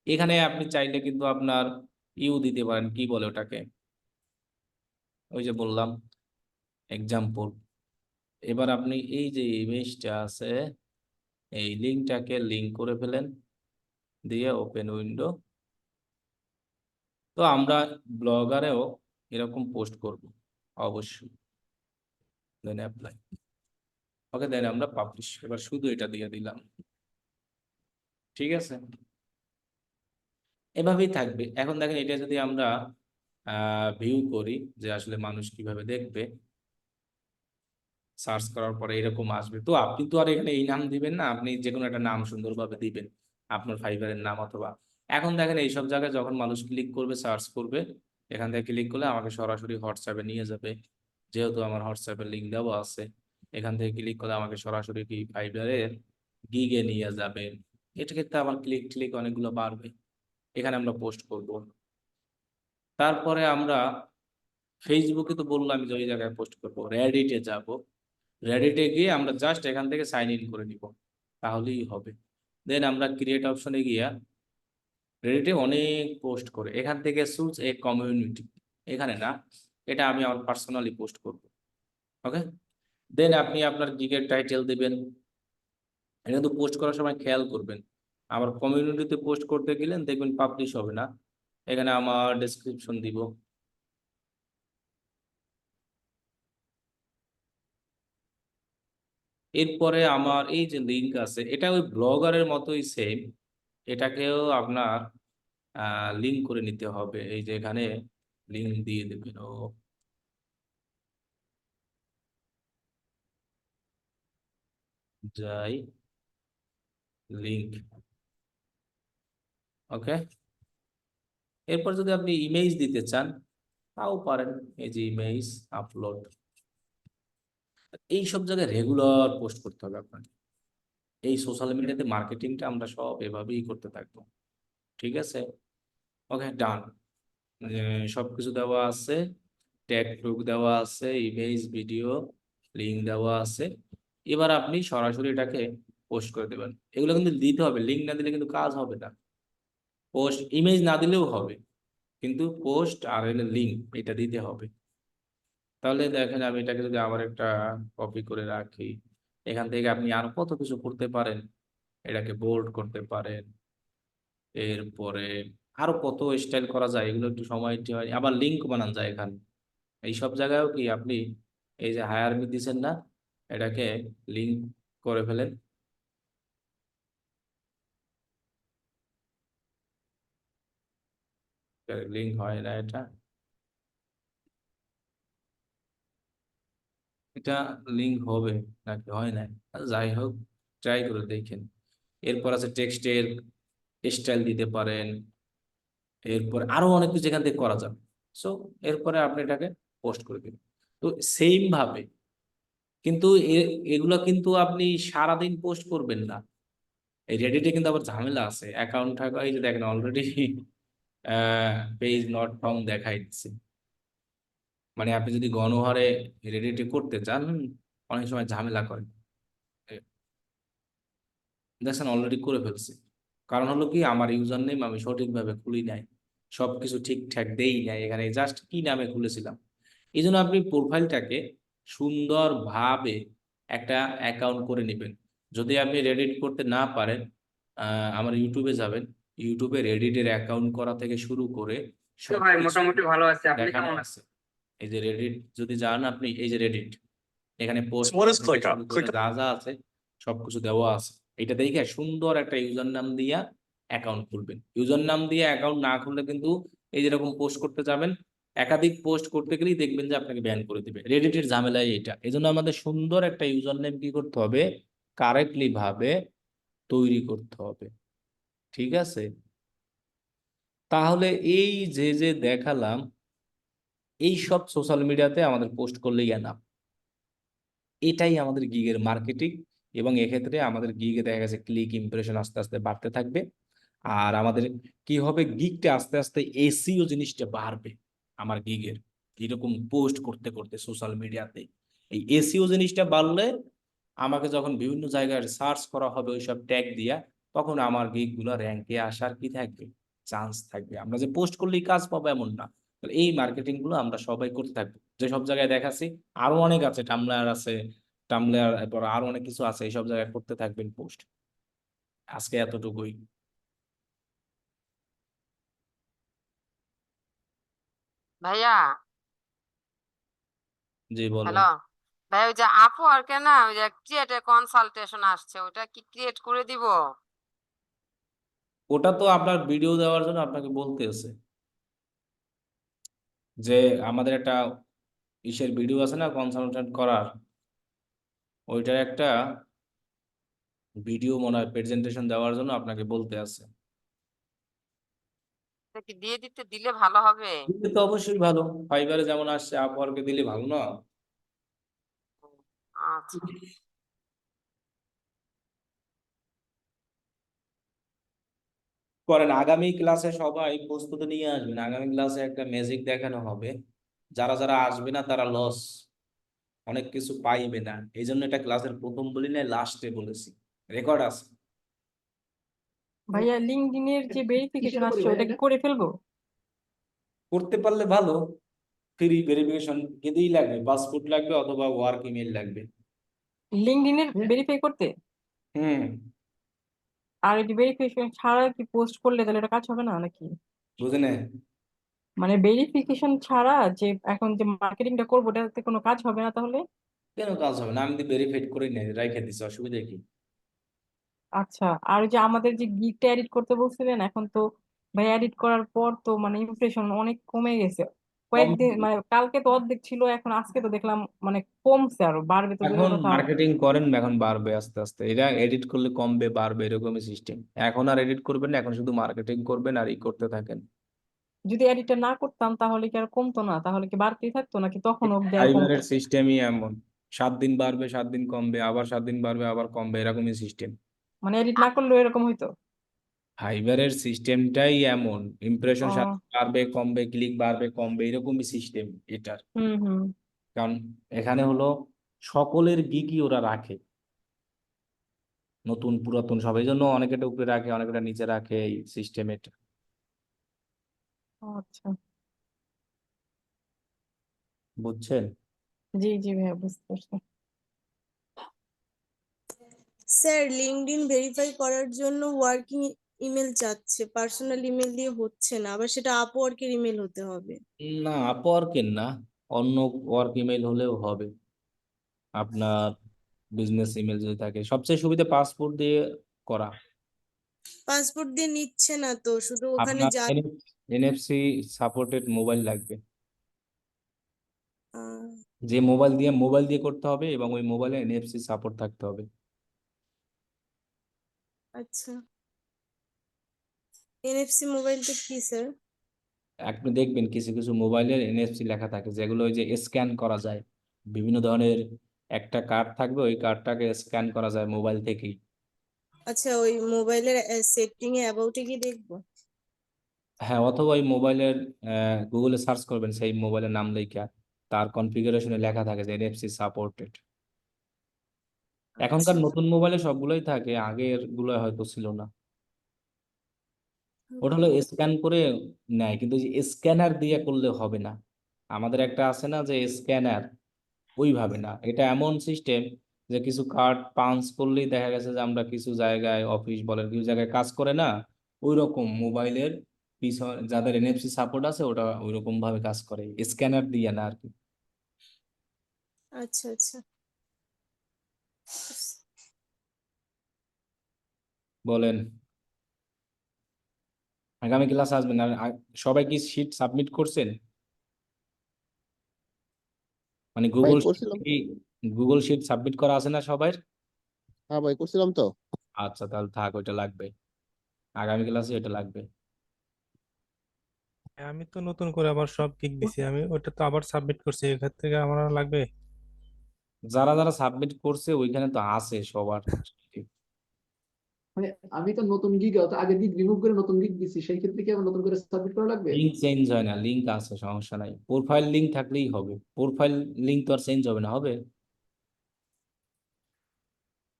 এখানে আপনি চাইলে কিন্তু আপনার দিতে পারেন, কি বলে ওটাকে, ওই যে বললাম এক্সাম্পল। এবার আপনি এই যে ইমেজটা আছে এই লিঙ্কটাকে লিঙ্ক করে ফেলেন, দিয়ে ওপেন উইন্ডো। তো আমরা ব্লগারেও এরকম পোস্ট করব অবশ্যই, দেন অ্যাপ্লাই। ওকে, দেন আমরা পাবলিশ, এবার শুধু এটা দিয়ে দিলাম। ঠিক আছে, এভাবেই থাকবে। এখন দেখেন এটা যদি আমরা ভিউ করি যে আসলে মানুষ কিভাবে দেখবে, সার্চ করার পরে এরকম আসবে। তো আপনি তো আর এখানে এই নাম দিবেন না, আপনি যে কোনো একটা নাম সুন্দরভাবে দিবেন, আপনার ফাইবারের নাম অথবা। এখন দেখেন এইসব জায়গায় যখন মানুষ ক্লিক করবে সার্চ করবে, এখান থেকে ক্লিক করলে আমাকে সরাসরি হোয়াটসঅ্যাপে নিয়ে যাবে, যেহেতু আমার হোয়াটসঅ্যাপের লিঙ্ক দেওয়া আছে। এখান থেকে ক্লিক করলে আমাকে সরাসরি কি ফাইবারের গিগে নিয়ে যাবে। এটা ক্ষেত্রে আমার ক্লিক ক্লিক অনেকগুলো বাড়বে, এখানে আমরা পোস্ট করব। তারপরে আমরা ফেসবুকে তো বললাম যে ওই জায়গায় পোস্ট করব, রেডিটে যাব, রেডিটে গিয়ে আমরা জাস্ট এখান থেকে সাইন ইন করে নিব, তাহলেই হবে। দেন আমরা ক্রিয়েট অপশনে গিয়া রেডিটে অনেক পোস্ট করে এখান থেকে চুজ এ কমিউনিটি, এখানে না, এটা আমি আমার পার্সোনালি পোস্ট করব। ওকে, দেন আপনি আপনার গিগের টাইটেল দিবেন। এটা কিন্তু পোস্ট করার সময় খেয়াল করবেন, আবার কমিউনিটিতে পোস্ট করতে গেলেন দেখবেন পাবলিশ হবে না। এখানে আমার ডেসক্রিপশন দিব, এরপরে আমার এই যে লিঙ্ক আছে এটা ওই ব্লগারের মতোই সেম, এটাকেও আপনার লিঙ্ক করে নিতে হবে। এই যে এখানে লিঙ্ক দিয়ে দেবেন, ও যাই লিঙ্ক। ওকে, এরপর যদি আপনি ইমেজ দিতে চান তাও পারেন, এই যে ইমেজ আপলোড। এই সব জায়গায় রেগুলার পোস্ট করতে হবে আপনাকে। এই সোশ্যাল মিডিয়াতে মার্কেটিংটা আমরা সব এভাবেই করতে থাকবো। ঠিক আছে, ওকে ডান। সবকিছু দেওয়া আছে, ট্যাগ টুক দেওয়া আছে, ইমেজ ভিডিও লিঙ্ক দেওয়া আছে। এবার আপনি সরাসরি এটাকে পোস্ট করে দেবেন। এগুলো কিন্তু দিতে হবে, লিঙ্ক না দিলে কিন্তু কাজ হবে না। পোস্ট ইমেজ না দিলেও হবে, কিন্তু পোস্ট আর এর লিঙ্ক এটা দিতে হবে। তাহলে দেখেন আমি এটাকে যদি আবার একটা কপি করে রাখি, এখান থেকে আপনি আরো কত কিছু করতে পারেন, এটাকে বোল্ড করতে পারেন। এরপরে আরো কত স্টাইল করা যায়, এগুলো একটু সময় হয়। আবার লিঙ্ক বানান যায় এখানে। এই সব জায়গায়ও কি আপনি এই যে হায়ার মি দিচ্ছেন না, এটাকে লিঙ্ক করে ফেলেন। লিঙ্ক হয় না এটা, এটা লিঙ্ক হবে নাকি হয় না, যাই হোক ট্রাই করে দেখেন। এরপর আছে টেক্সটের স্টাইল দিতে পারেন, এরপর আরো অনেক কিছু এখান থেকে করা যাবে। সো এরপরে আপনি এটাকে পোস্ট করে দিবেন। তো সেম ভাবে কিন্তু এগুলো কিন্তু আপনি সারাদিন পোস্ট করবেন না। এই রেডিটে কিন্তু আবার ঝামেলা আছে, অ্যাকাউন্ট থাকা, এই যে দেখেন অলরেডি পেজ নট ফাউন্ড দেখাই দিচ্ছে। মানে আপনি যদি গণহারে রেডিটে করতে চান অনেক সময় ঝামেলা করে। দেখছেন অলরেডি করে ফেলছে। কারণ হলো কি, আমার ইউজার নেম আমি সঠিকভাবে খুলি নাই, সবকিছু ঠিকঠাক দেই নাই, এখানে জাস্ট কি নামে খুলেছিলাম। এই জন্য আপনি প্রোফাইলটাকে সুন্দরভাবে একটা অ্যাকাউন্ট করে নেবেন। যদি আপনি রেডিট করতে না পারেন, আমার ইউটিউবে যাবেন, ইউটিউবে রেডিটের অ্যাকাউন্ট করা থেকে শুরু করে তো ভাই সবকিছু মোটামুটি ভালো আছে, আপনি দেখানো কেমন আছেন? আছে। এই যে রেডিট যদি যান আপনি, এই যে রেডিট, এখানে পোস্ট What is ClickUp? যা যা আছে সবকিছু দেওয়া আছে। এটা দেখে সুন্দর একটা ইউজার নাম দিয়া অ্যাকাউন্ট খুলবেন। ইউজার নাম দিয়ে অ্যাকাউন্ট না খুললে কিন্তু এই যেরকম পোস্ট করতে যাবেন, একাধিক পোস্ট করতে গেলেই দেখবেন যে আপনাকে ব্যান করে দিবে। রেডিটের ঝামেলায় এটা, এই জন্য আমাদের সুন্দর একটা ইউজার নেম কি করতে হবে, কারেক্টলি ভাবে তৈরি করতে হবে। ঠিক আছে? তাহলে এই যে যে দেখালাম, এই সব সোশ্যাল মিডিয়াতে আমাদের পোস্ট করলেই এনাফ। এটাই আমাদের গিগের মার্কেটিং, এবং এক্ষেত্রে আমাদের গিগে দেখা গেছে ক্লিক ইমপ্রেশন আস্তে আস্তে বাড়তে থাকবে। আর আমাদের কি হবে, গিগটা আস্তে আস্তে এসইও জিনিসটা বাড়বে আমার গিগের, এরকম পোস্ট করতে করতে সোশ্যাল মিডিয়াতে। এই এসইও জিনিসটা বাড়লে আমাকে যখন বিভিন্ন জায়গায় সার্চ করা হবে ওইসব ট্যাগ দিয়া, তখন আমার গিগ গুলো র্যাঙ্কে আসার কি থাকবে, চান্স থাকবে। আমরা যে পোস্ট করলেই কাজ পাবো এমন না। তাহলে এই মার্কেটিং গুলো আমরা সবাই করতে থাকবো। যে সব জায়গায় দেখাচ্ছি, আরো অনেক আছে, টামলার আছে, টামলার, এরপর আরো অনেক কিছু আছে, এইসব জায়গায় করতে থাকবেন পোস্ট। আজকে এতটুকুই। ভাইয়া, জি বলেন। হ্যালো ভাই, ওই যে আপওয়ার্কে না ওই যে ক্রিয়েট কনসালটেশন আসছে, ওটা কি ক্রিয়েট করে দিব? ওটা তো আপনার ভিডিও দেওয়ার জন্য আপনাকে বলতেছে যে আমাদের একটা ইসের ভিডিও আছে না কনসালটেন্ট করার, ওইটার একটা ভিডিও মনে হয় প্রেজেন্টেশন দেওয়ার জন্য আপনাকে বলতে আছে। এটা কি দিয়ে দিলে ভালো হবে? দিলে তো অবশ্যই ভালো, ফাইবারে যেমন আসছে আপওয়ার্কে দিলে ভালো না? আচ্ছা, করেন। আগামী ক্লাসে সবাই প্রস্তুতি নিয়ে আসবেন, আগামী ক্লাসে একটা ম্যাজিক দেখানো হবে। যারা যারা আসবে না তারা লস, অনেক কিছু পাইবে না। এই জন্য এটা ক্লাসের প্রথম বলি না, লাস্টে বলেছি, রেকর্ড আছে। ভাইয়া লিঙ্কডইনের যে ভেরিফিকেশন কিসের উপরে আসছে ভাই ওটা কি এটা? করে ফেলবো? করতে পারলে ভালো। ফ্রি ভেরিফিকেশন কেঁদেই লাগবে, পাসপোর্ট লাগবে অথবা ওয়ার্ক ইমেল লাগবে। লিঙ্কডইনের হ্যাঁ, ভেরিফাই করতে? হুম। আর এই ভেরিফিকেশন ছাড়া কি পোস্ট করলে তাহলে এটা কাজ হবে না নাকি? বুঝলেন? মানে ভেরিফিকেশন ছাড়া যে এখন যে মার্কেটিংটা করবো ওটাতে কোনো কাজ হবে না তাহলে? কেন কাজ হবে না? আমি তো ভেরিফাইড করে নিয়ে রাইখে দিচ্ছি, অসুবিধা কি? আচ্ছা, আর ওই যে আমাদের যে গিগটা এডিট করতে বলছিলেন, এখন তো ভাই এডিট করার পর তো মানে ইমপ্রেশন অনেক কমে গেছে। কম। কয়েকদিন মানে কালকে তো অর্ধেক ছিল, এখন আজকে তো দেখলাম মানে কমছে, আরো বাড়বে তো দূরের এখন কথা। মার্কেটিং করেন, এখন বাড়বে আস্তে আস্তে, এটা এডিট করলে কমবে বাড়বে এরকমই সিস্টেম। এখন আর এডিট করবেন না, এখন শুধু মার্কেটিং করবেন আর ই করতে থাকেন। যদি এডিটটা না করতাম তাহলে কি আর কমতো না? তাহলে কি বাড়তেই থাকতো নাকি তখন অব্দি আর কমতো? ফাইবারের সিস্টেমই এমন, 7 দিন বাড়বে 7 দিন কমবে, আবার 7 দিন বাড়বে আবার কমবে, এরকমই সিস্টেম। মানে এডিট না করলেও এরকম হইতো? ফাইবারের সিস্টেমটাই এমন, ইমপ্রেশন ও, সাথে বাড়বে কমবে, ক্লিক বাড়বে কমবে, এরকমই সিস্টেম এটার। হুম হুম। কারণ এখানে হলো সকলের গিগই ওরা রাখে, নতুন পুরাতন সব, এই জন্য অনেকেটা উপরে রাখে অনেকেটা নিচে রাখে, এই সিস্টেম এটা। আচ্ছা, বুঝছেন? জি জি ভাইয়া, বুঝতে পারছি। স্যার, লিঙ্কডইন ভেরিফাই করার জন্য ওয়ার্কিং ইমেল চাচ্ছে, পার্সোনাল ইমেল দিয়ে হচ্ছে না, আবার সেটা আপওয়ার্কের ইমেল হতে হবে। না, আপওয়ার্কের না, অন্য ওয়ার্ক ইমেল হলেও হবে। আপনার বিজনেস ইমেল যদি থাকে, সবচেয়ে সুবিধা পাসপোর্ট দিয়ে করা। পাসপোর্ট দিয়ে নিচ্ছে না তো, শুধু ওখানে আপনার যা এনএফসি সাপোর্টেড মোবাইল লাগবে, আহ, যে মোবাইল দিয়ে করতে হবে, এবং ওই মোবাইলে এনএফসি সাপোর্ট থাকতে হবে। আচ্ছা, এনএফসি মোবাইলটা কি স্যার? আপনি দেখবেন কিছু কিছু মোবাইলের এনএফসি লেখা থাকে, যেগুলো ওই যে স্ক্যান করা যায়। বিভিন্ন ধরনের একটা কার্ড থাকবে, ওই কার্ডটাকে স্ক্যান করা যায় মোবাইল থেকেই। আচ্ছা, ওই মোবাইলের সেটিং এ অ্যাবাউটে কি দেখবো? হ্যাঁ, অথবা ওই মোবাইলের গুগলে সার্চ করবেন সেই মোবাইলের নাম লেখা, তার কনফিগারেশনে লেখা থাকে যে এনএফসি সাপোর্টেড। এখনকার আচ্ছা, নতুন মোবাইলে সবগুলোই থাকে, আগের গুলো হয়তো ছিল না। ওটা হলো স্ক্যান করে নেয়, কিন্তু স্ক্যানার দিয়ে করলে হবে না। আমাদের একটা আছে না যে স্ক্যানার, ওইভাবে না। এটা এমন সিস্টেম যে কিছু কার্ড পাঞ্চ করলেই দেখা গেছে যে আমরা কিছু জায়গায়, অফিস বলেন, কিছু জায়গায় কাজ করে না, ওই রকম মোবাইলের পিছনে যাদের এনএফসি সাপোর্ট আছে ওটা ওই রকম ভাবে কাজ করে, স্ক্যানার দিয়ে না আর কি। আচ্ছা, আচ্ছা। বলেন, আগামী ক্লাস আসবেন আর সবাই কি শিট সাবমিট করছেন? মানে ভাই গুগল করছিলাম। কি, গুগল শিট সাবমিট করা আছে না সবার? হ্যাঁ ভাই করছিলাম তো। আচ্ছা, তাহলে থাক, ওইটা লাগবে, আগামী ক্লাসে এটা লাগবে। আমি তো নতুন করে আবার সব গিগ দিছি, আমি ওটা তো আবার সাবমিট করছি, এখান থেকে আমার আর লাগবে। যারা যারা সাবমিট করছে ওইখানে তো আছে সবার। মানে আমি তো নতুন গিগ, আগের গিগ রিমুভ করে নতুন গিগ দিছি, সেই ক্ষেত্রে কি আবার নতুন করে সাবমিট করা লাগবে? লিঙ্ক চেঞ্জ হয় না, লিঙ্ক আছে, সমস্যা নাই, প্রোফাইল লিঙ্ক থাকলেই হবে। প্রোফাইল লিঙ্ক তো আর চেঞ্জ হবে না, হবে?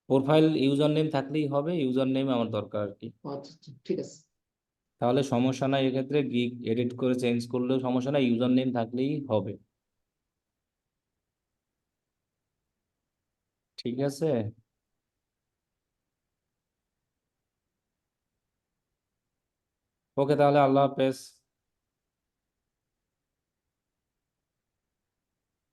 প্রোফাইল ইউজার নেম থাকলেই হবে, ইউজার নেম আমার দরকার আর কি। আচ্ছা, আচ্ছা, ঠিক আছে। তাহলে সমস্যা নাই, এক্ষেত্রে গিগ এডিট করে চেঞ্জ করলেও সমস্যা নাই, ইউজার নেম থাকলেই হবে। ঠিক আছে। ওকে, তাহলে আল্লাহ হাফেজ।